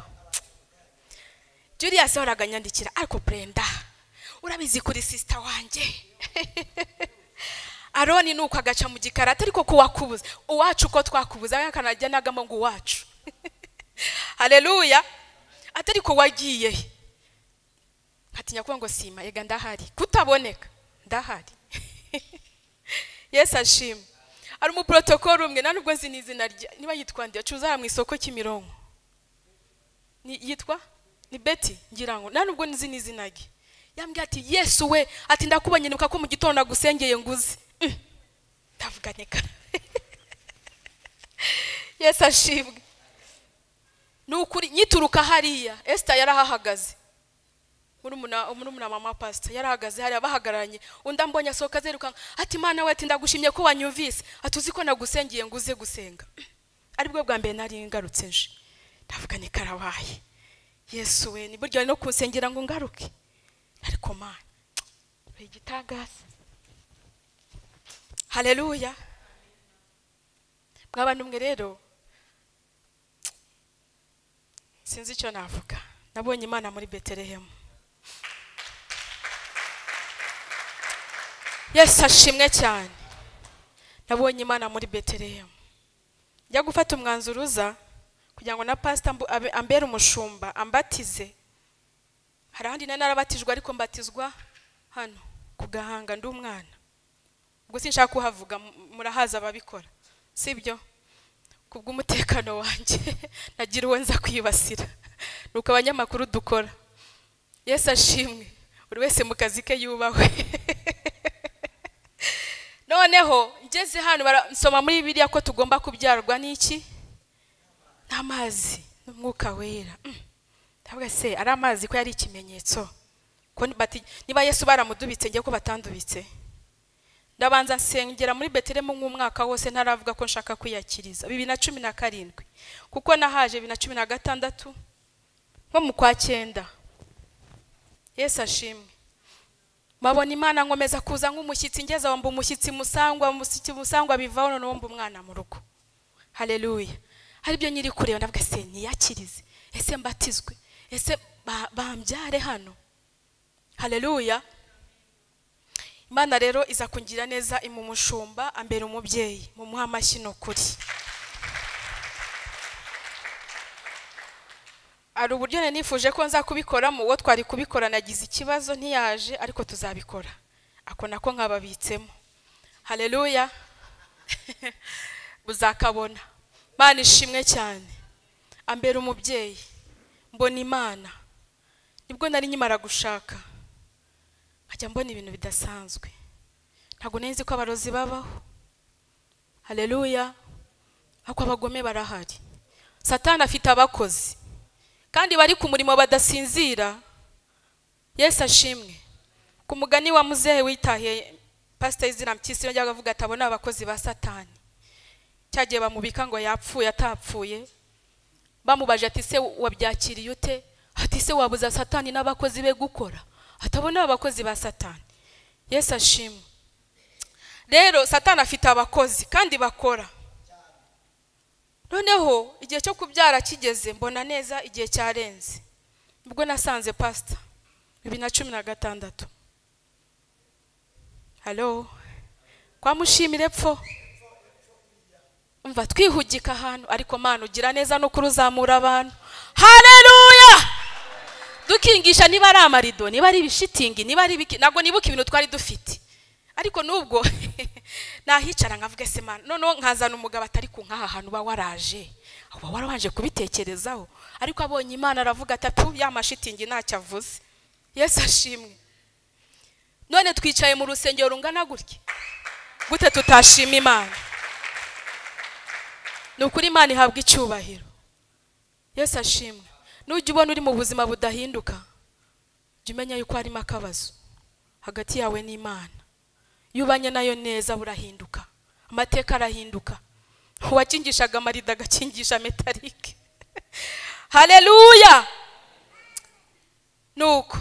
Julius araganyandikira ariko Brenda urabizi kuri sister wanje. Aroni nuko agaca mu gikarata ariko ko wakubuza uwacu ko twakubuza yakanajya nagamo ngo uwacu. Haleluya. Atari ko wagiye. Atinya kuba ngo sima yega ndahari kutaboneka ndahari. Yes ashim. Ari mu protocol umwe nanubwo nzi n'izina rye niba yitwa ndi acuza mu isoko cy'imirongo. Ni yitwa ni Betty ngirango nanubwo nzi n'izina rye. Yambwiye ati Yesu we ati ndakubanye nuka ko mu gitondo nagusengeye nguzi. Ndavuga neka. Yes ashimwe. Nukuri nyituruka hariya Esther yarahahagaze. Murumuna mama pastor yarahagaze hari abahagaranye unda mbonye asoka zeruka ati Mana we ati ndagushimye ko wanyumvise atuzi ko nagusengeye nguze gusenga. Aribwo bwa mbere nari ngarutse nje. Ndavuga ni karabaye. Yesu we ni buryo no kunsengera ngo ngaruke. Ariko Mana igitagaza. Haleluya. Mwabantu mwe rero sinzi icyo navuga. Nabonye Imana muri Betelehemu. Yesu ashimwe cyane. Nabonye Imana muri Betelehemu. Njya gufata umwanzuruza kugira ngo na pastor ambere umushumba ambatize. Hari ahandi narabatijwe ariko mbatizwa hano ku Gahanga ndi umwana. Ubwo sinshaka kuhavuga murahaza ababikora. Sibyo? Kubw'umutekano wanje nagira uwo nza kwibasira. Nuko abanyamakuru dukora. Yesu ashimwe. Buri wese mu kazi ke yubahwe. Noneho ngeze hano nsoma muri Bibiliya ko tugomba kubyarwa n'iki? N'amazi n'Umwuka wera. Ndavuga se ari amazi ko yari ikimenyetso. Ko niba Yesu baramudubitse ngiye ko batandubitse. Ndabanza nsengera muri Betelehemu nk'umwaka wose ntaravuga ko nshaka kwiyakiriza 2017 kuko nahaje 2016 nko mu kwa 9. Yesu ashimwe. mabona Imana nkomeza kuza nk'umushyitsi ngeze aho mba umushyitsi musangwa bivaho none mba umwana mu rugo. Haleluya. Hari byo nyiri kureba ndavuga se niyakirize, ese mbatizwe, ese bambyare hano. Haleluya. Imana rero iza kungira neza imumushumba ambera umubyeyi mu muha amashyi no kuri. Ari uburyo nifuje ko nza kubikora mu wo twari kubikora nagize ikibazo ntiyaje ariko tuzabikora. Ako nako nkababitsemo. Haleluya. Buzakabona. Mana ishimwe cyane. Ambera umubyeyi. Mbona Imana. Nibwo nari nyimara gushaka. Hajya mbona ibintu bidasanzwe. Ntago nzi ko abarozi babaho. Haleluya. Ako abagome barahari. Satani afite abakozi. Kandi bari ku murimo badasinzira. Yesu ashimwe. Ku mugani wa muzehe witahiye Pastor Izina Mpyisi yajyaga avuga atabona abakozi ba Satani. Cyagiye bamubika ngo yapfuye atapfuye. Bamubaje ati se wabyakiriye ute? Ati se wabuza Satani n'abakozi be gukora? Atabona abakozi ba Satani. Yesu ashimwe. Rero Satani afite abakozi kandi bakora. Noneho igihe cyo kubyara kigeze mbona neza igihe cyarenze. Ubwo nasanze Pastor 2016. Hello. Kwa mushimire pfo. Umva twihugika ahantu ariko Mana ugira neza no kuruzamura abantu. Haleluya. Dukingisha niba ari amarido, niba ari ibishitingi, niba ari biki, nago nibuka ibintu twari dufite. Ariko nubwo nahicara nkavuga se Mana none nkazana umugabo atari ku nkaha hantu ba waraje. Aba warabanje kubitekerezaho. Ariko abonye Imana aravuga ati ya mashitingi ntacyo avuze. Yesu ashimwe. None twicaye mu rusengero rungana gutya. Gute tutashima Imana? Nukuri Imana ihabwa icyubahiro. Yesu ashimwe. Nujya ubona uri mu buzima budahinduka, jya umenya yuko harimo akabazo hagati yawe n'Imana. Yubanye nayo neza burahinduka. Amateka arahinduka. Uwakingishaga amarida agakingisha metalike. Haleluya. Nuko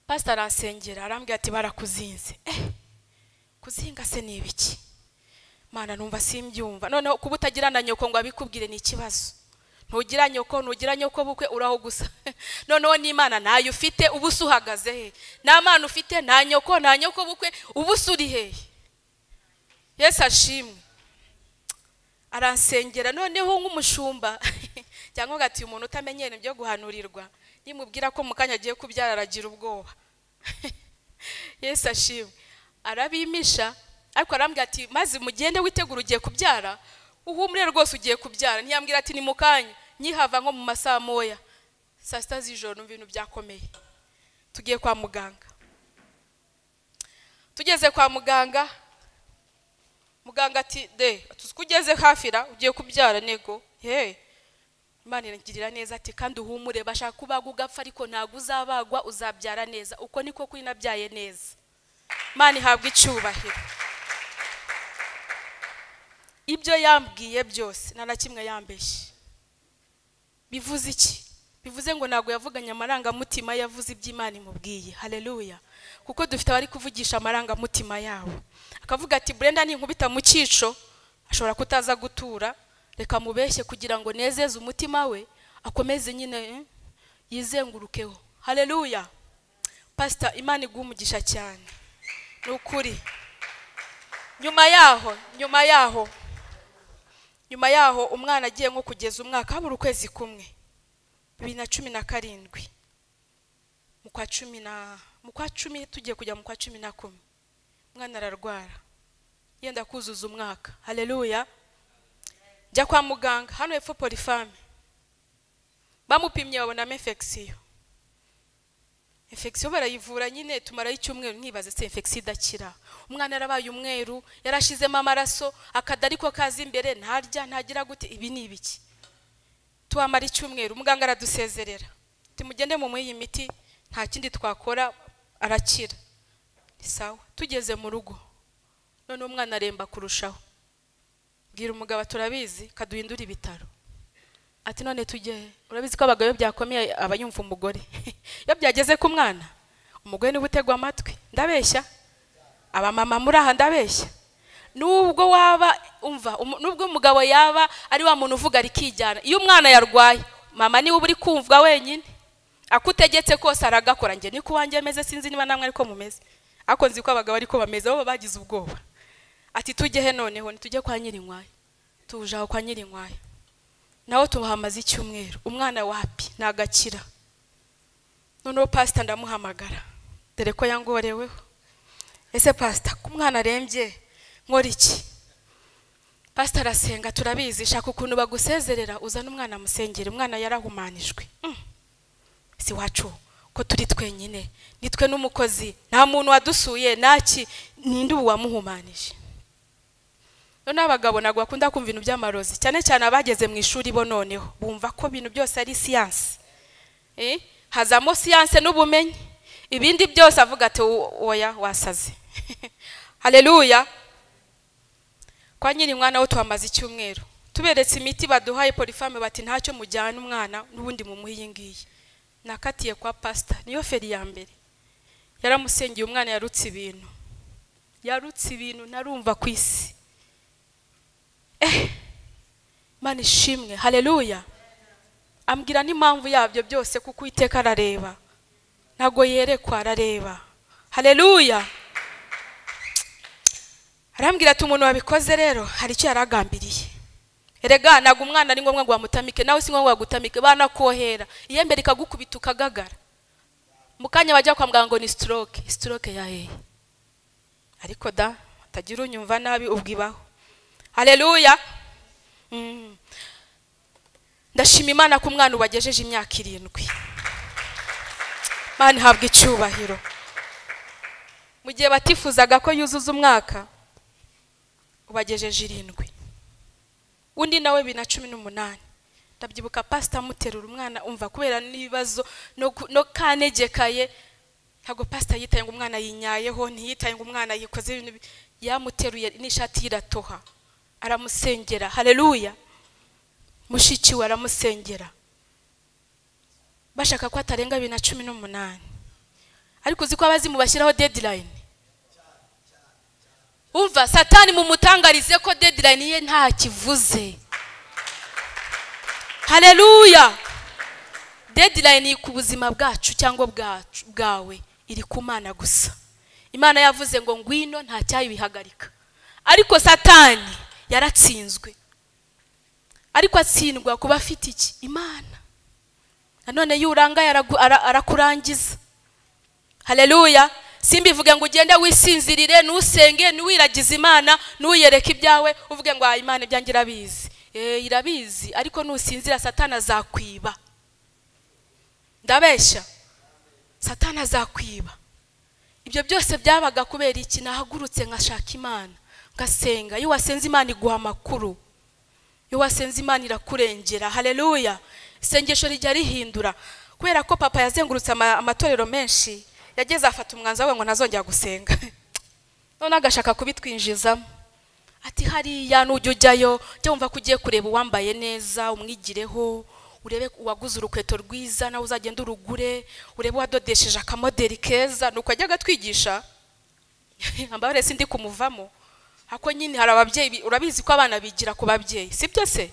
Pastor aransengera arambwira ati barakuzinze. Kuzinga se ni ibiki? Mana numva simbyumva. None kuba utagira na nyoko ngo abikubwire ni ikibazo. Ntugira nyoko bukwe uraho gusa. Noneho n'Imana nayo ufite ubusu uhagaze he? Na Mana ufite na nyoko bukwe ubusu uri he? Yesu ashimwe. Aransengera noneho nk'umushumba cyangwa gati umuntu utamenyene byo guhanurirwa nimubwira ko mukanya agiye kubyara aragira ubwoba. Yesu ashimwe. Arabimisha ariko arambwira ati maze mugende witegura ugiye kubyara. Uhumure rwose ugiye kubyara. Ntiyambwira ati ni mukanya nyihava nko mu masaha moya. Saa sita z'ijoro numva ibintu byakomeye. Tugiye kwa muganga. Tugeze kwa muganga. Muganga ati tuzikugeze hafira ugiye kubyara nego. Imana irangirira neza ati kandi uhumure bashaka kubaga ugapfa ariko ntago uzabagwa uzabyara neza. Uko niko kwinabyaye neza. Imana ihabwa icyubahiro. Ibyo yambwiye byose nta na kimwe yambeshye. Bivuze iki? Bivuze ngo nago yavuganye amaranga mutima yavuze iby'Imana imubwiye. Haleluya. Kuko dufite abari kuvugisha amaranga mutima yawo. Akavuga ati Brenda ni nkubita mu cyico ashobora kutaza gutura reka mubeshye kugira ngo nezeze umutima we akomeze nyine yizengurukeho. Haleluya. Pastor Imana igumugisha cyane. Nukuri. Nyuma yaho umwana agiye nko kugeza umwaka habura ukwezi kumwe 2017 mu kwa 10 tugiye kujya mu kwa 11 umwana ararwara yenda kuzuza umwaka. Haleluya. Jya kwa muganga hano hepfo Polifame bamupimye babona infection barayivura nyine tumara icyumweru nkibaze se infection idakira. Umwana yarabaye umweru yarashizemo amaraso akadariko kazi imbere ntarya ntagira gute ibi ni ibiki. Tuamara icyumweru umuganga aradusezerera timugende mu muyi imiti nta kindi twakora arakira. Sawa tugeze mu rugo none umwana aremba kurushaho. Bwira umugabo turabizi kaduhindura ibitaro. Ati none tujye urabizi ko abagabo byakomeye abayumva umugore. Iyo byageze ku mwana umugore ni butegwa amatwi. ndabeshya aba mama muri aha ndabeshya nubwo waba umva nubwo umugabo yaba ari wa muntu uvuga rikijyana iyo umwana yarwaye mama niwe uri kumvwa wenyine akutegetse kose aragakora nge niko wanjye meze sinzi niba namwe ariko mumeze ako nzi ko abagabo ariko bameze bo bagize ubwoba ati tujye he noneho nitujye kwa Nyirinkwaya tuje aho kwa Nyirinkwaya naho tuhamaze icyumweru umwana wapi nagakira noneho pastor ndamuhamagara dore ko yangoreweho ese pastor kumwana arembye nkora iki pastor arasenga turabizi shaka ukuntu bagusezerera uzana umwana musengere umwana yarahumanijwe si wacu ko turi twenyine nitwe n'umukozi nta muntu wadusuye naki ninde ubu wamuhumanije none abagabo nagwa akunda kumva ibintu by'amarozi cyane cyane abageze mu ishuri bo noneho bumva ko ibintu byose ari science hazamo science n'ubumenyi ibindi byose avuga ati oya wasaze haleluya kwa Nyirinkwaya wo twamaze icyumweru tuberetse imiti baduhaye polifame bati ntacyo mujyana umwana n'ubundi mu muhingiye nakatiye kwa pastor niyo feri ya mbere yaramusengeye umwana yarutse ibintu narumva kwisi Imana ishimwe haleluya ambwira n'impamvu yabyo byose kuko Uwiteka arareba ntago yerekwa arareba haleluya arambwira ati umuntu wabikoze rero hari icyo yaragambiriye erega nago umwana ari ngombwa ngo wamutamike nawe si ngombwa gutamike banakohera iyembere ikagukubita ukagagara mukanya bajya kwa muganga ngo ni stroke ya hehe ariko da atagira unyumva nabi ubwibaho haleluya ndashima Imana ku mwana ubagejeje imyaka 7 Imana habwa icyubahiro mu gihe batifuzaga ko yuzuza umwaka ubagejeje 7 undi nawe 2018 ndabyibuka pastor muterura umwana umva kubera nibibazo no kanegekaye ntago pastor yitaye ngo umwana yinyayeho ntiyitaye ngo umwana yikoze ibintu yamuteruye n'ishati iratoha aramusengera haleluya mushiki we aramusengera bashaka ko atarenga 2018 ariko uziko abazi mubashyiraho deadline umva satani mumutangarize ko deadline ye nta kivuze haleluya deadline ku buzima bwacu cyangwa bwawe iri ku Mana gusa Imana yavuze ngo ngwino nta cyayibihagarika ariko satani yaratsinzwe ariko atsindwa kuba afite iki Imana nanone yuranga arakurangiza haleluya simbivuge ngo ugende wisinzirire nusenge nuwiragiza Imana nuyereka ibyawe uvuge ngo Imana ibyanjye irabizi irabizi ariko nusinzira satani azakwiba ndabeshya satani azakwiba ibyo byose byabaga kubera iki nahagurutse nkashaka Imana ngasenga iyo wasenze Imana iguha amakuru iyo wasenze Imana irakurengera haleluya isengesho rijya rihindura kubera ko papa yazengurutse amatorero menshi yageze afata umwanzuro ngo ntazongera gusenga none agashaka kubitwinjizamo ati hariya nujya ujyayo jya wumva ko ugiye kureba uwambaye neza umwigireho urebe uwaguze urukweto rwiza nawe uzagenda urugure urebe wadodesheje akamodeli keza nuko ajya gatwigisha ambare sindi kumuvamo hako nyine hari ababyeyi urabizi ko abana bigira ku babyeyi sibyo se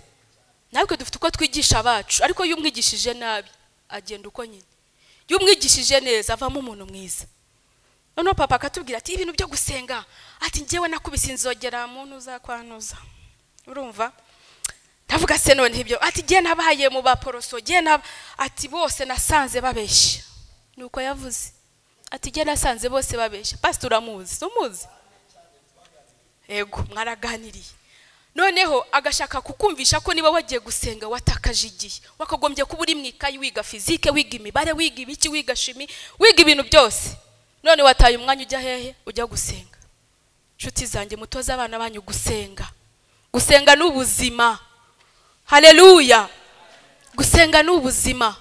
natwe dufite uko twigisha abacu ariko iyo umwigishije nabi agenda uko nyine iyo umwigishije neza avamo umuntu mwiza none papa akatubwira ati ibintu byo gusenga ati njyewe nakubise inzogera muntu uzakwanuza urumva ndavuga se none ibyo ati giye nabaye mu baporoso giye ati bose nasanze babeshya nuko yavuze ati giye nasanze bose babeshya pastor uramuzi umuzi ego mwaraganiriye noneho agashaka kukumvisha ko niba wagiye gusenga watakaje igihe wakagombye kuba uri mwikayi wiga fizike wiga imibare wiga ibiki wiga shimi wiga ibintu byose none wataye umwanya ujya hehe ujya gusenga nshuti zanjye mutoza abana banyu gusenga n'ubuzima haleluya gusenga n'ubuzima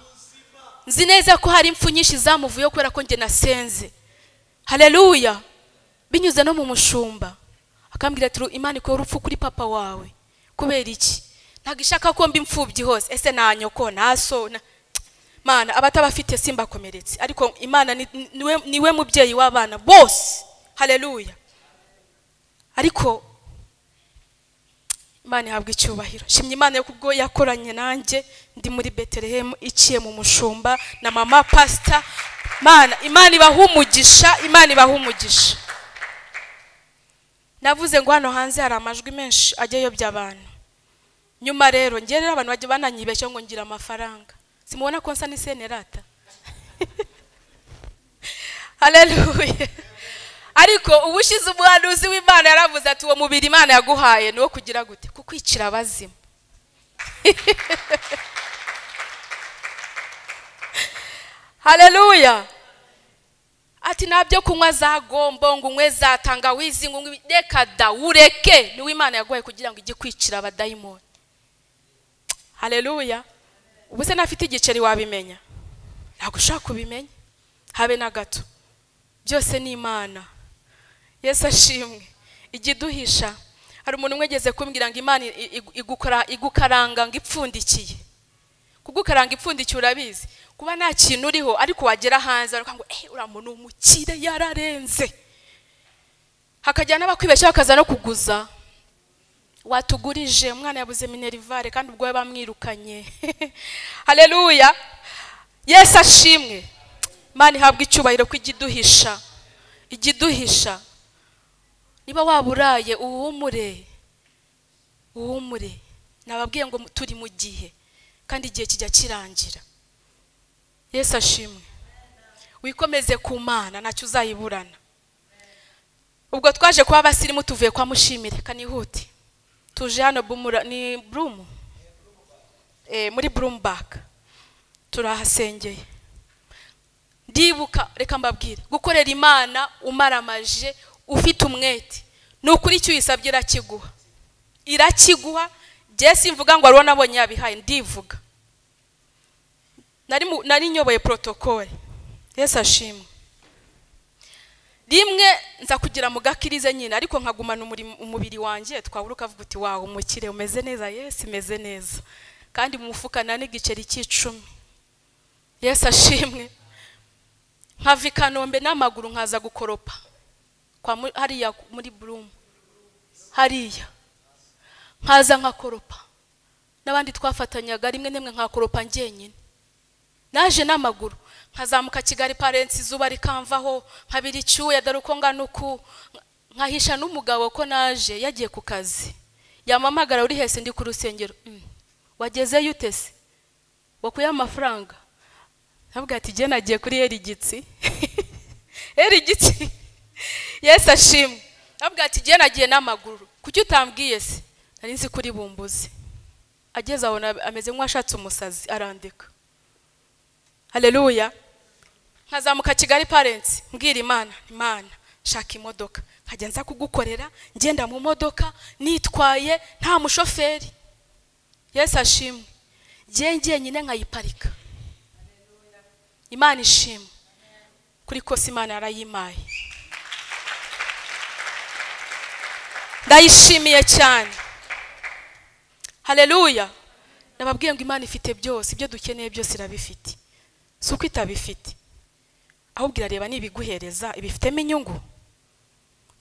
nzi neza ko hari impfu nyinshi zamuvuye kubera ko nge nasenze haleluya binyuze no mu mushumba akambwira ati Imana ikora urupfu kuri papa wawe kubera iki ntagishaka ko mbi impfubyi hose ese na nyoko na so mana abatabafite simbakomeretse ariko Imana niwe mubyeyi w'abana bose. Haleluya. Ariko Imana ihabwa icyubahiro. Shimye Imana kubwo yakoranye nanjye ndi muri Bethlehem iciye mu mushumba na mama pastor. Mana Imana ibahumugisha, Imana ibahumugisha. Navuze ngo hano hanze hari amajwi menshi ajyayo by'abantu. Nyuma rero ngerera abantu bajye bananyibeshye ngo ngira amafaranga. Simubona ko nsa n'isenerata. Haleluya. Ariko ubushize umuhanuzi w'Imana yaravuze ati uwo mubiri Imana yaguhaye no kugira gute kukwicira abazimu. Haleluya. Ati nabyo kunywa za gombo ngo unywe za tangawizi ngo reka da ureke niwe Imana yaguhaye kugira ngo ijye kwicira abadayimoni. Haleluya. Ubuse nafite igiceri wabimenya? Ntabwo ushaka kubimenya habe na gato. Byose ni Imana. Yesu ashimwe. Igiduhisha. Hari umuntu mwegeze kumbwira ngo Imana igukaranga ngo ipfundikiye. Kugukaranga ipfundikiye urabizi. Kuba nta kintu uriho ariko wagera hanze aravuga ngo uramuntu umukire yararenze. Hakajyana bakwibeshya bakaza no kuguza. Watugurije umwana yabuze minerivare kandi ubwo bamwirukanye. Haleluya. Yesu ashimwe. Imana ihabwa icyubahiro kw'igiduhisha. Igiduhisha. Niba waburaye uhumure. Uhumure. Nababwiye ngo turi mu gihe kandi igihe kijya kirangira. Yesu ashimwe. Wikomeze ku Mana ntacyo uzayiburana. Ubwo twaje kwa abasirimu tuvuye kwa Mushimire kanihute. Tuje hano ni Broom. Muri Broomback. Turahasengeye. Ndibuka reka mbabwire gukorera Imana umaramaje ufite umwete nukuri icyo uyisabye irakiguha. Je simvuga ngo arona abonye yabihaye ndivuga. Nari nyoboye protocole. Yesu ashimwe. Rimwe nza kugira mu gakirize nyine ariko nkagumana umubiri wanjye twaburuka avuga uti wawe umukire umeze neza. Yesu imeze neza kandi mu mufuka nani igiceri cy'icumi. Yesu ashimwe. Nkava Kanombe n'amaguru nkaza gukoropa kwa hariya muri Broom hariya nkaza nkakoropa n'abandi twafatanyaga rimwe nemwe nkakoropa njyenyine. Naje n'amaguru nkazamuka Kigali parents izuba rikamvaho nkabiri cyuya dore uko nganuku nkahisha n'umugabo ko naje yagiye ku kazi. Yamamagara uri hese ndi ku rusengero. Wageze yutese wakuye amafaranga. Ntabwo ati je nagiye kuri Erigitsi. Erigitsi. Yesu ashimwe. Ntabwo ati je nagiye n'amaguru. Kuki utambwiye se? Nari nzi kuri bumbuze. Ageze aho ameze nk'uwashatse umusazi arandika. Haleluya. Nkazamuka Kigali parents mbwira Imana shaka imodoka nkajya nza kugukorera ngenda mu modoka nitwaye nta mushoferi. Yesu ashimwe. Je nyine nkayiparika. Imana ishimwe. Kuri kose Imana yarayimaye. Ndayishimiye cyane. Haleluya. Nababwiye ngo Imana ifite byose ibyo dukeneye byose irabifite. Suko itabifite. Ahubwo irareba nibiguhereza ibifitemo inyungu.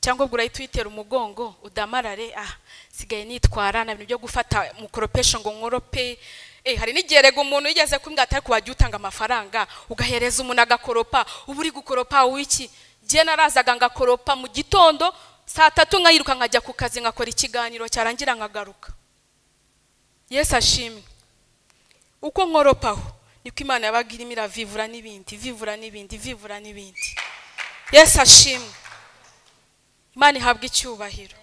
Cyangwa ubwo urayitwitera umugongo udamarare sigaye nitwara na bintu byo gufata mukoropesho ngo nkorope. Hari n'igerego umuntu yigeze kumbwira atari kubajya utanga amafaranga ugahereza umuntu agakoropa uburi gukoropa wiki. Je narazaga ngakoropa mu gitondo saa 3 nkayiruka nkajya ku kazi ngakora ikiganiro cyarangira nkagaruka. Yesu ashimwe. Uko nkoropaho niko Imana yabagira imira vivura n'ibindi. Yesu ashimwe. Imana ihabwa icyubahiro.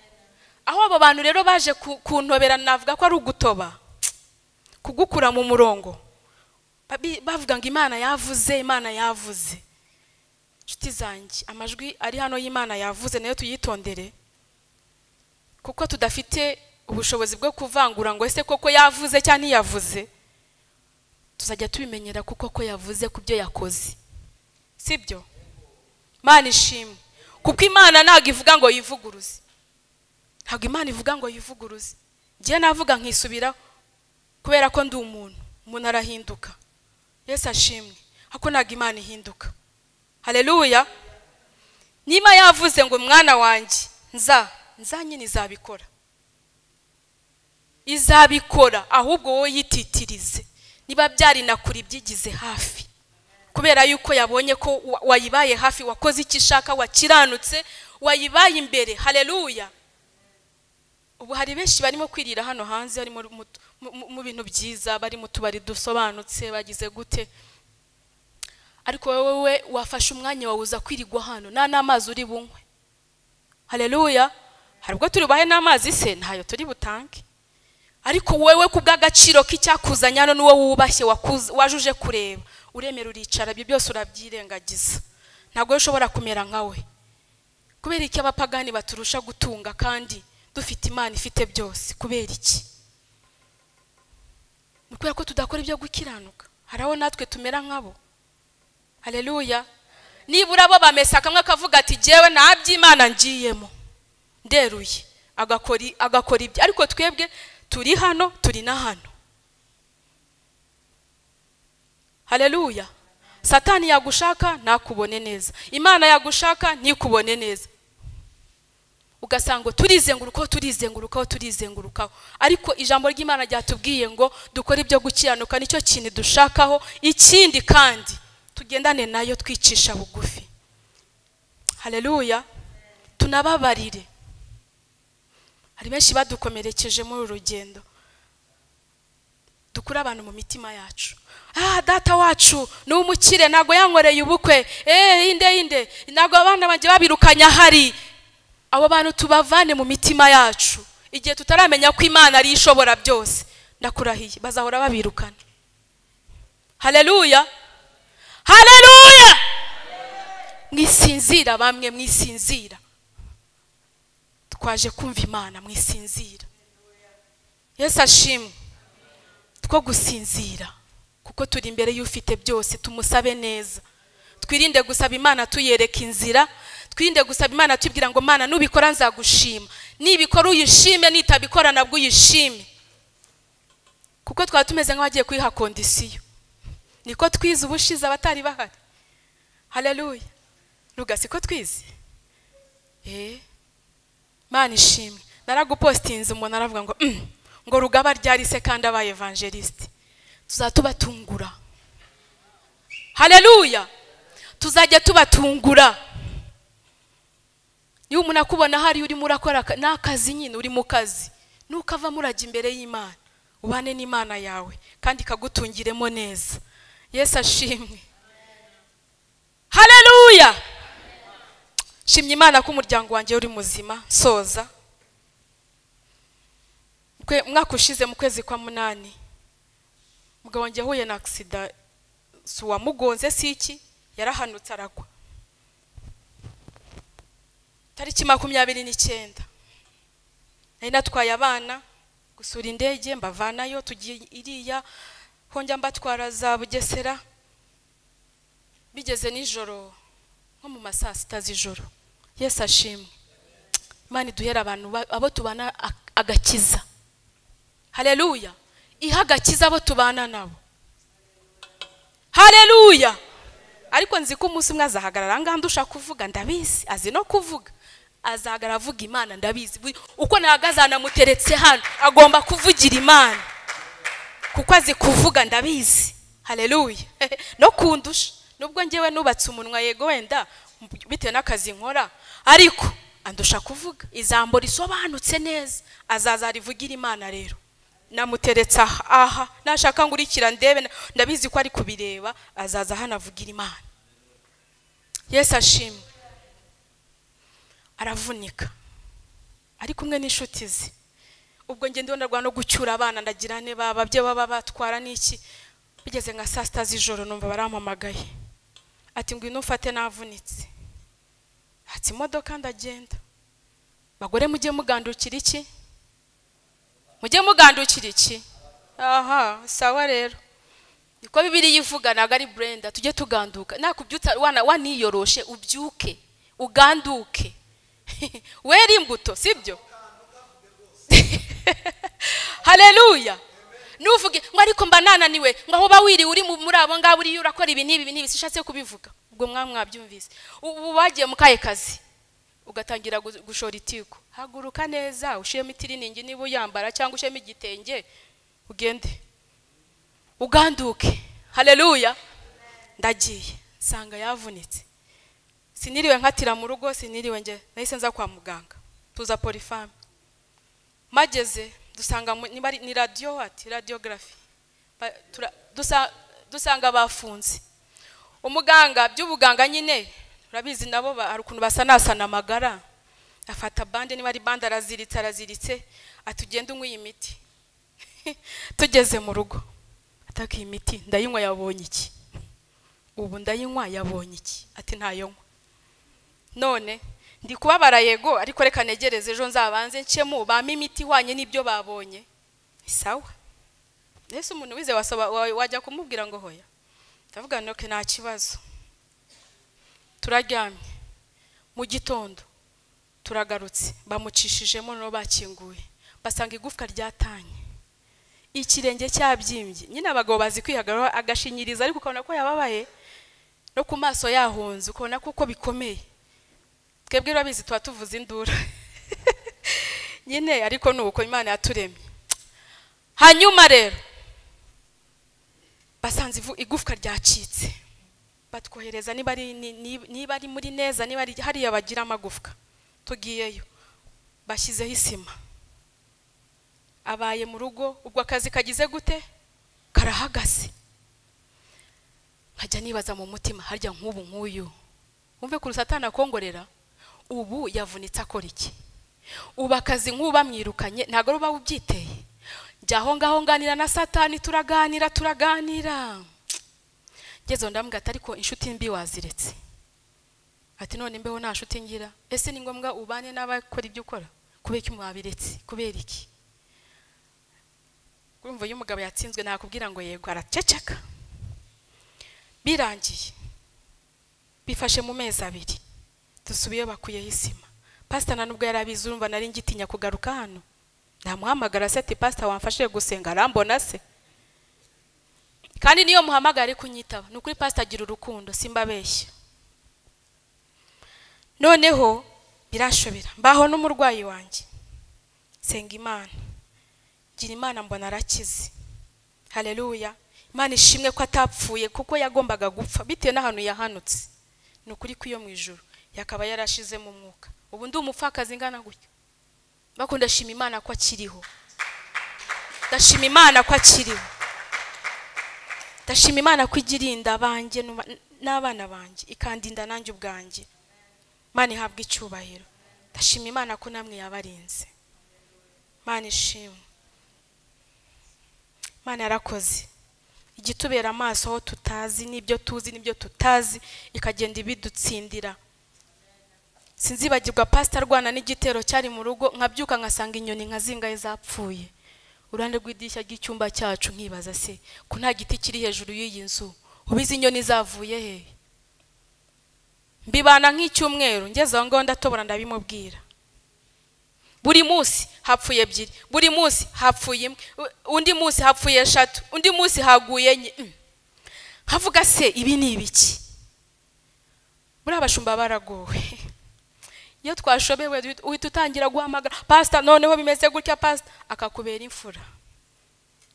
Aho abo bantu rero baje kuntobera navuga ko ari ugutoba. Kugukura mu murongo. Bavuga ngo Imana yavuze. Nshuti zanjye amajwi ari hano y'Imana yavuze nayo tuyitondere. Kuko tudafite ubushobozi bwo kuvangura ngo ese koko yavuze cyane yavuze. Tuzajya tubimenyera kuko ko yavuze kubyo yakoze. Sibyo? Imana ishimwe. Kuko Imana ntago ivuga ngo yivuguruze. Ntago Imana ivuga ngo yivuguruze. Ngiye navuga nkisubira kubera ko ndi umuntu arahinduka. Yesu ashimwe. Hako naga Imana ihinduka. Haleluya. Niba yavuze ngo mwana wanjye nyine izabikora. Izabikora ahubwo wowe yititirize. Niba byari nakuri byigize hafi. Kubera yuko yabonye ko wayibaye hafi, wakoze icyo ishaka, wakiranutse, wayibaye imbere. Haleluya. Ubu hari benshi barimo kwirira hano hanze, ari mu bintu byiza, bari mu tubari dusobanutse, bagize gute. Ariko wowe wafashe umwanya wawuza kwirigwa hano, nta n'amazi uri bunywe. Haleluya. Harubwo turi bahe n'amazi se ntayo turi butange. Ariko wewe kubw'agaciro k'icyakuzanye hano n'uwo wubashye wajuje kureba, uremera uricara, ibyo byose urabyirengagiza. Ntabwo ushobora kumera nkawe. Kubera iki abapagani baturusha gutunga kandi dufite Imana ifite byose? Kubera iki? Mukubera ko tudakora ibyo gukiranuka. Haraho natwe tumera nkabo. Haleluya. Nibura bo bamesa kamwe akavuga ati jewe nta by'Imana ngiyemo, nderuye, agakora ibyo. Ariko twebwe turi hano, turi na hano. Haleluya. Satani yagushaka ntakubone neza, Imana yagushaka ntikubone neza. Ugasanga turizengurukaho. Ariko ijambo ry'Imana ryatubwiye ngo dukore ibyo gukiranuka, nicyo kintu dushakaho. Ikindi kandi tugendane nayo twicisha bugufi. Haleluya. Tunababarire. Hari benshi badukomerekeje muri urugendo. Dukura abantu mu mitima yacu. Data wacu ni umukire, nago yankoreye ubukwe. Inde nago abana banje babirukanya hari. Abo bantu tubavane mu mitima yacu. Igihe tutaramenya ko Imana ari ishobora byose, ndakurahiye bazahora babirukana. Haleluya. Haleluya. Mwisinzira bamwe, mwisinzira. Twaje kumva Imana, mwisinzira. Yesu ashimwe. Two gusinzira kuko turi imbere y'ufite byose, tumusabe neza. Twirinde gusaba Imana tuyereka inzira, twirinde gusaba Imana tubwira ngo Mana nubikora nzagushima, nibikora uyishime, nitabikora nabwo uyishime. Kuko twaba tumeze nk'abagiye kwiha kondisiyo. Niko twize ubushize abatari bahari. Haleluya. Rugasi ko twize. Mana ishimwe. Naragupostinze umuntu aravuga ngo Rugaba ryari se kandi abaye evangeliste. Tuzatubatungura. Haleluya. Tuzajya tubatungura. Iyo umuntu akubona hari uri murakora n'akazi nyine, uri mu kazi, nukava murajya imbere y'Imana, ubane n'Imana yawe kandi kagutungiremo neza. Yesu ashimwe. Haleluya. Shimye Imana ko umuryango wanjye uri muzima. Soza mwaka ushize mu kwezi kwa 8, mugabo wanjye yahuye na accident, wamugonze siki, yarahanutse aragwa. Tariki 29 nari natwaye abana gusura indege, mbavanayo tugiye iriya, honjya mbatwara za Bugesera. Bigeze nijoro nko mu masaa 6 z'ijoro. Yesu ashimwe. Imana iduhera abantu abo tubana agakiza. Haleluya. Ihagakiza abo tubana nabo. Haleluya. Ariko nzi ko umunsi umwe azahagarara ngandusha kuvuga, ndabizi azi no kuvuga. Azahagarara avuga Imana, ndabizi. Uko nahagazana muteretse hano agomba kuvugira Imana, kuko azi kuvuga, ndabizi. Haleluya. No kundusha nubwo ngewe nubatse umunwa yego wenda bitewe n'akazi nkora, ariko andusha kuvuga ijambo risobanutse neza. Azaza rivugira Imana rero. Namuteretse aha nashaka ngurikira ndebe, ndabizi ko ari kubireba. Azaza hano avugira Imana. Yesu ashimwe. Aravunika ari kumwe n'inshuti ze. Ubwo nge ndonarwa no gucyura abana, ndagira ne bababye baba batwara n'iki. Bigeze nka saa 6 z'ijoro numva barampamagaye ati ngwino ufate navunitse. Ati imodoka ndagenda. Bagore mujye mugandukira iki? Mujye mugandukira iki? Aha, sawa rero. Niko Bibiliya ivuga, naga ari Brenda, tujye tuganduka. Nakubyutsa waniyoroshe ubyuke, uganduke. Weri imbuto, sibyo? Haleluya. nuvuge ngo ariko mba nananiwe ngo aho bawiri uri muri abo ngabo uri urakora ibi n'ibi sishatse kubivuga ubwo mwabyumvise ubu bagiye mu kaye kazi ugatangira gushora itiko haguruka neza ushiyemo itiriningi niba uyambara cyangwa ushiyemo igitenge ugende uganduke haleluya ndagiye sanga yavunitse siniriwe nkatira mu rugo siniriwe nge nahise nza kwa muganga tuza polifame mageze dusanga ni radiography dusanga bafunze umuganga by'ubuganga nyine urabizi nabo hari ukuntu basanasana amagara afata bande niba ari bande araziritse atugenda unywa imiti tugeze mu rugo ataka imiti ndayinywa yabonye iki ubu ndayinywa yabonye iki ati ntayo nywa none ndi kubabara yego ariko reka negereze ejo nzabanze ncemo bama imiti ihwanye n'ibyo babonye sawa ese umuntu wize wajya kumubwira ngo hoya ndavuga noke nta kibazo turaryamye mu gitondo turagarutse bamucishijemo no bakinguye basanga igufwa ryatanye ikirenge cyabyimbye nyine abagabo bazi kwihagarara agashinyiriza ariko ukabona ko yababaye no ku maso yahunze ukabona kuko bikomeye twebwe urabizi tuba tuvuza indura nyine ariko nuko Imana yaturemye hanyuma rero basanze igufwa ryacitse batwohereza niba ari muri neza niba ari hariya bagira amagufwa tugiyeyo bashyizeho isima abaye mu rugo ubwo akazi kagize gute karahagaze nkajya nibaza mu mutima harya nk'ubu nk'uyu umve ku rusatana akongorera ubu yavunitse akora iki ubu akazi nk'ubu bamwirukanye ntabwo ruba ubyiteye njya aho ngaho nganira na satani turaganira ngezo ndambwira ati ariko inshuti mbi waziretse ati none mbeho nta nshuti ngira ese ni ngombwa ubane n'abakora ibyo ukora kubera iki mwabiretse kubera iki urumva iyo umugabo yatsinzwe nakubwira ngo yego araceceka birangiye bifashe mu mezi 2 dusubiye bakuyeho isima pastor nanubwo yarabizi urumva nari ngitinya kugaruka hano ndamuhamagara se ati pastor wamfashije gusenga arambona se kandi niyo muhamagara ari kunyitaba nukuri pastor agira urukundo simbabeshya noneho birashobera mbaho n'umurwayi wanjye senga Imana gira Imana mbona arakize haleluya Imana ishimwe ko atapfuye kuko yagombaga gupfa bitewe n'ahantu yahanutse nukuri ko iyo mu ijuru yakaba yarashize mu mwuka ubu ndi umupfakazi ngana gutyo bakunda shima Imana ko akiriho ndashima Imana ko akiriho ndashima Imana ko igirinda banjye n'abana banjye ikandinda nanjye ubwanjye Imana ihabwa icyubahiro ndashima Imana ko namwe yabarinze Imana ishimwe Imana yarakoze igitubera amaso aho tutazi n'ibyo tuzi n'ibyo tutazi ikagenda ibidutsindira sinzibagirwa pastor rwana n'igitero cyari mu rugo nkabyuka nkasanga inyoni nkazingaye zapfuye urande rw'idishya ry'icyumba cyacu nkibaza se ko nta giti kiri hejuru y'iyi nzu ubizi inyoni zavuye he mbibana nk'icyumweru ngeze aho ngaho ndatobora ndabimubwira buri munsi hapfuye 2 buri munsi hapfuye undi munsi hapfuye 3 undi munsi haguye nye havuga se ibi ni ibiki muri abashumba baragowe iyo twashobewe uhita utangira guhamagara pastor noneho bimeze gutya pastor akakubera imfura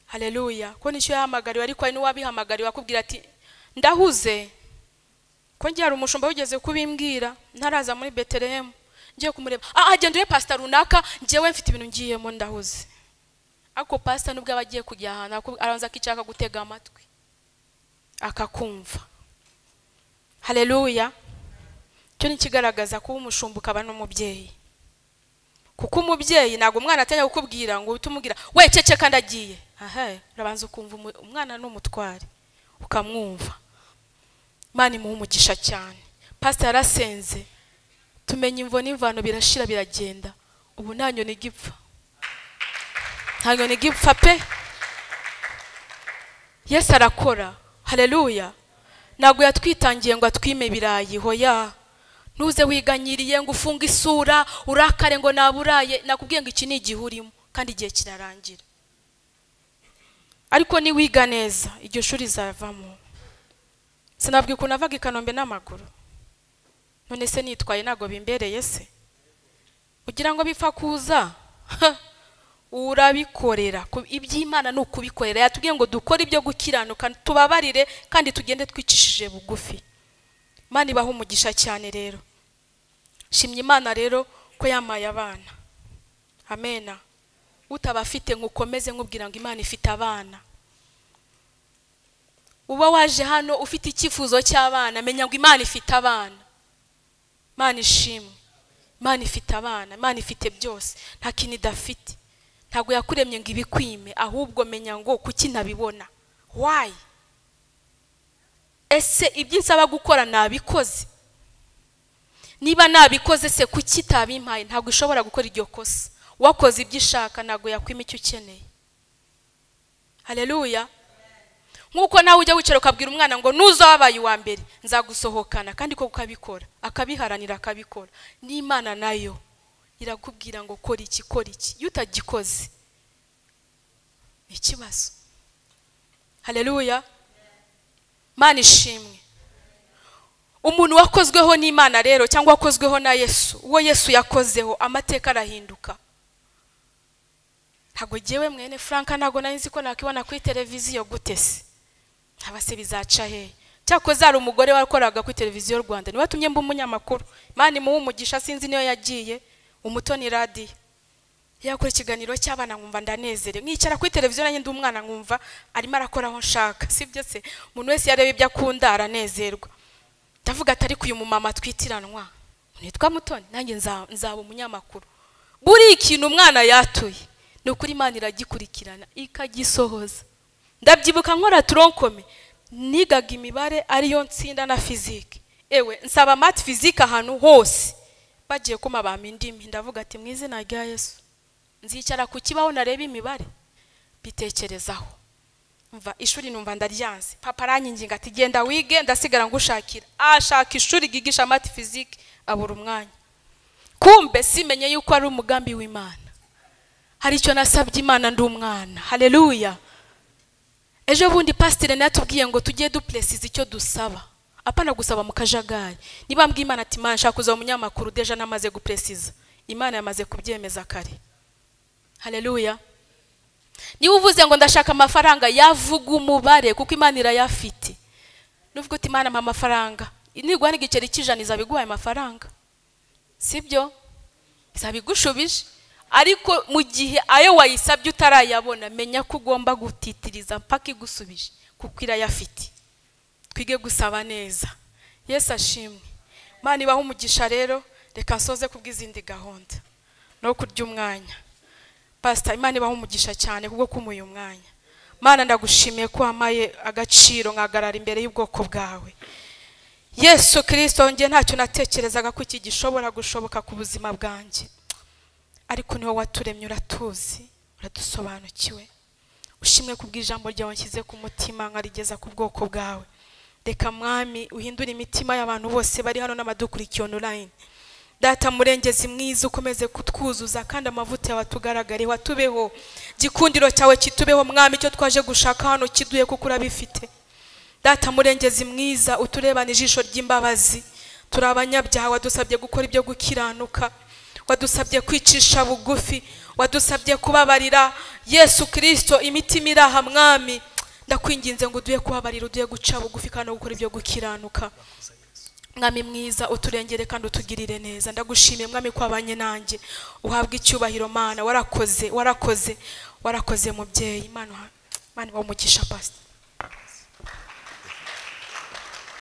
haleluya ko nicyo yahamagariwe ariko ari n'uwabihamagariwe akubwira ati ndahuze ko ngiye ari umushumba ugeze kubimbwira ntaraza muri Bethlehem ngiye kumureba agenda uye pastor runaka ngiyewe mfite ibintu ngiyemo ndahuze ako pastor nubwo abagiye kujya ahantu aranza kicaka gutega amatwi akakumva haleluya cyo nikigaragaza ko umushumba ukaba n'umubyeyi kuko umubyeyi nago umwana atanya kukubwira ngo utumubwira we ceceka ndagiye urabanza ukumva umwana n'umutware ukamwumva Imana imuha umugisha cyane pastor yarasenze tumenye imvo n'imvano birashira biragenda ubu ntanyo nigipfa pe Yesu arakora haleluya nago yatwitangiye ngo atwime birayi hoya nuze wiganyiriye ngo ufunga isura urakare ngo naburaye nakubwiye ngo iki ni igihurimo kandi igihe kirarangira ariko ni wiga neza iryo shuri zavamo. Sinabwiye ukuntu navaga i Kanombe n'amaguru, none se nitwaye nago bimbereye se? Ugira ngo bipfa kuza urabikorera. Iby'Imana ni ukubikorera. Yatubwiye ngo dukore ibyo gukiranuka, tubabarire kandi tugende twicishije bugufi. Imana ibaha umugisha cyane rero. Shimye Imana rero ko yamaye abana. Amena. Utabafite ngukomeze nkubwira ngo Imana ifite abana. Uba waje hano ufite icyifuzo cy'abana, menya ngo Imana ifite abana. Imana ishimwe. Imana ifite abana, Imana ifite byose, nta kintu idafite. Ntago yakuremye ngo ibikwime, ahubwo menya ngo kuki ntabibona. Why? Ese ibyo nsaba gukora nabikoze? Niba nabikoze se kuki tabimpaye? Ntago ishobora gukora iryo kosa. Wakoze ibyo ishaka ntago yakwima icyo ukeneye. Haleluya. Nk'uko nawe ujya wicara ukabwira umwana ngo nuza wabaye wa mbere nzagusohokana, kandi ko ukabikora, akabiharanira akabikora. N'Imana nayo irakubwira ngo kora iki kora iki, iyo utagikoze ikibazo. Haleluya. Mana ishimwe. Umuntu wakozweho n'Imana rero cyangwa wakozweho na Yesu, uwo Yesu yakozeho amateka arahinduka. Ntago jewe mwene Frank ntago narinzi ko nakibona kuri televiziyo gute se? Abase bizaca he? Cyakoze ari umugore wakoraga kuri televiziyo Rwanda, ni watumye mba umunyamakuru. Imana imuha umugisha, sinzi niyo yagiye. Umutoni radio yakora ikiganiro cy'abana nkumva ndanezere. Mwicara kuri televiziyo nanjye ndi umwana nkumva arimo arakora aho nshaka. Sibyo se? Umuntu wese yareba ibyo akunda aranezerwa. Ndavuga ati ariko uyu mumama twitiranwa nitwa Mutoni, nanjye nzaba umunyamakuru. Buri ikintu umwana yatuye ni ukuri Imana iragikurikirana ikagisohoza. Ndabyibuka nkora tronkome, nigaga imibare ariyo nsinda na physique. Ewe nsaba math physique ahantu hose, bagiye kuma bamindimi. Ndavuga ati mu izina rya Yesu nzicara ku kibaho nareba imibare bitekerezaho. Mva ishuri numva ndaryanze. Papa aranyinginga ati genda wige, ndasigara ngushakira. Ashaka ishuri gigisha math physique abura umwanya. Kumbe simenye yuko ari umugambi w'Imana. Hari icyo nasabye Imana ndi umwana. Haleluya. Ejo bundi pastor natubwiye ngo tujye duplesiza icyo dusaba. Apana gusaba mu kajagari. Niba mbwiye Imana ati Imana nshaka kuza umunyamakuru, deja namaze guplesiza. Imana yamaze kubyemeza kare. Haleluya. Ni uvuze ngo ndashaka amafaranga, yavuga umubare kuko Imana irayafite. Nuvuga uti Imana mpa amafaranga, nigwa n'igiceri cy'ijana izabiguhaye amafaranga. Sibyo? Izabigushubije. Ariko mu gihe ayo wayisabye utarayabona, menya ko ugomba gutitiriza mpaka igusubije kuko irayafite. Twige gusaba neza. Yesu ashimwe. Imana ibaha umugisha rero, reka nsoze kubw'izindi gahunda no kurya umwanya. Pastor, Imana ibaha umugisha cyane kubwo kumuye umwanya. Mana ndagushimiye ko wamaye agaciro nkagarara imbere y'ubwoko bwawe. Yesu Kristo, nge ntacyo natekerezaga ko iki gishobora gushoboka ku buzima bwanjye, ariko niho waturemye, uratuzi, uradusobanukiwe. Ushimwe kubw'ijambo ryawe nshyize ku mutima nkarigeza ku bwoko bwawe. Reka Mwami uhindure imitima y'abantu bose bari hano n'amadukurikiye online. Data murengezi mwiza, ukomeze kutwuzuza kandi amavuta yawe tugaragare, watubeho. Gikundiro cyawe kitubeho Mwami, cyo twaje gushaka hano kiduye kuko urabifite. Data murengezi mwiza, uturebana ijisho ry'imbabazi. Turi abanyabyaha, wadusabye gukora ibyo gukiranuka, wadusabye kwicisha bugufi, wadusabye kubabarira. Yesu Kristo, imitima iraha Mwami, ndakwinginze ngo uduye kubabarira, uduye guca bugufi kandi gukora ibyo gukiranuka. Mwami mwiza, uturengere kandi utugirire neza. Ndagushimiye Mwami ko abanye nanjye, uhabwe icyubahiro Mana. Warakoze mubyeyi. Imana umugisha Pastor.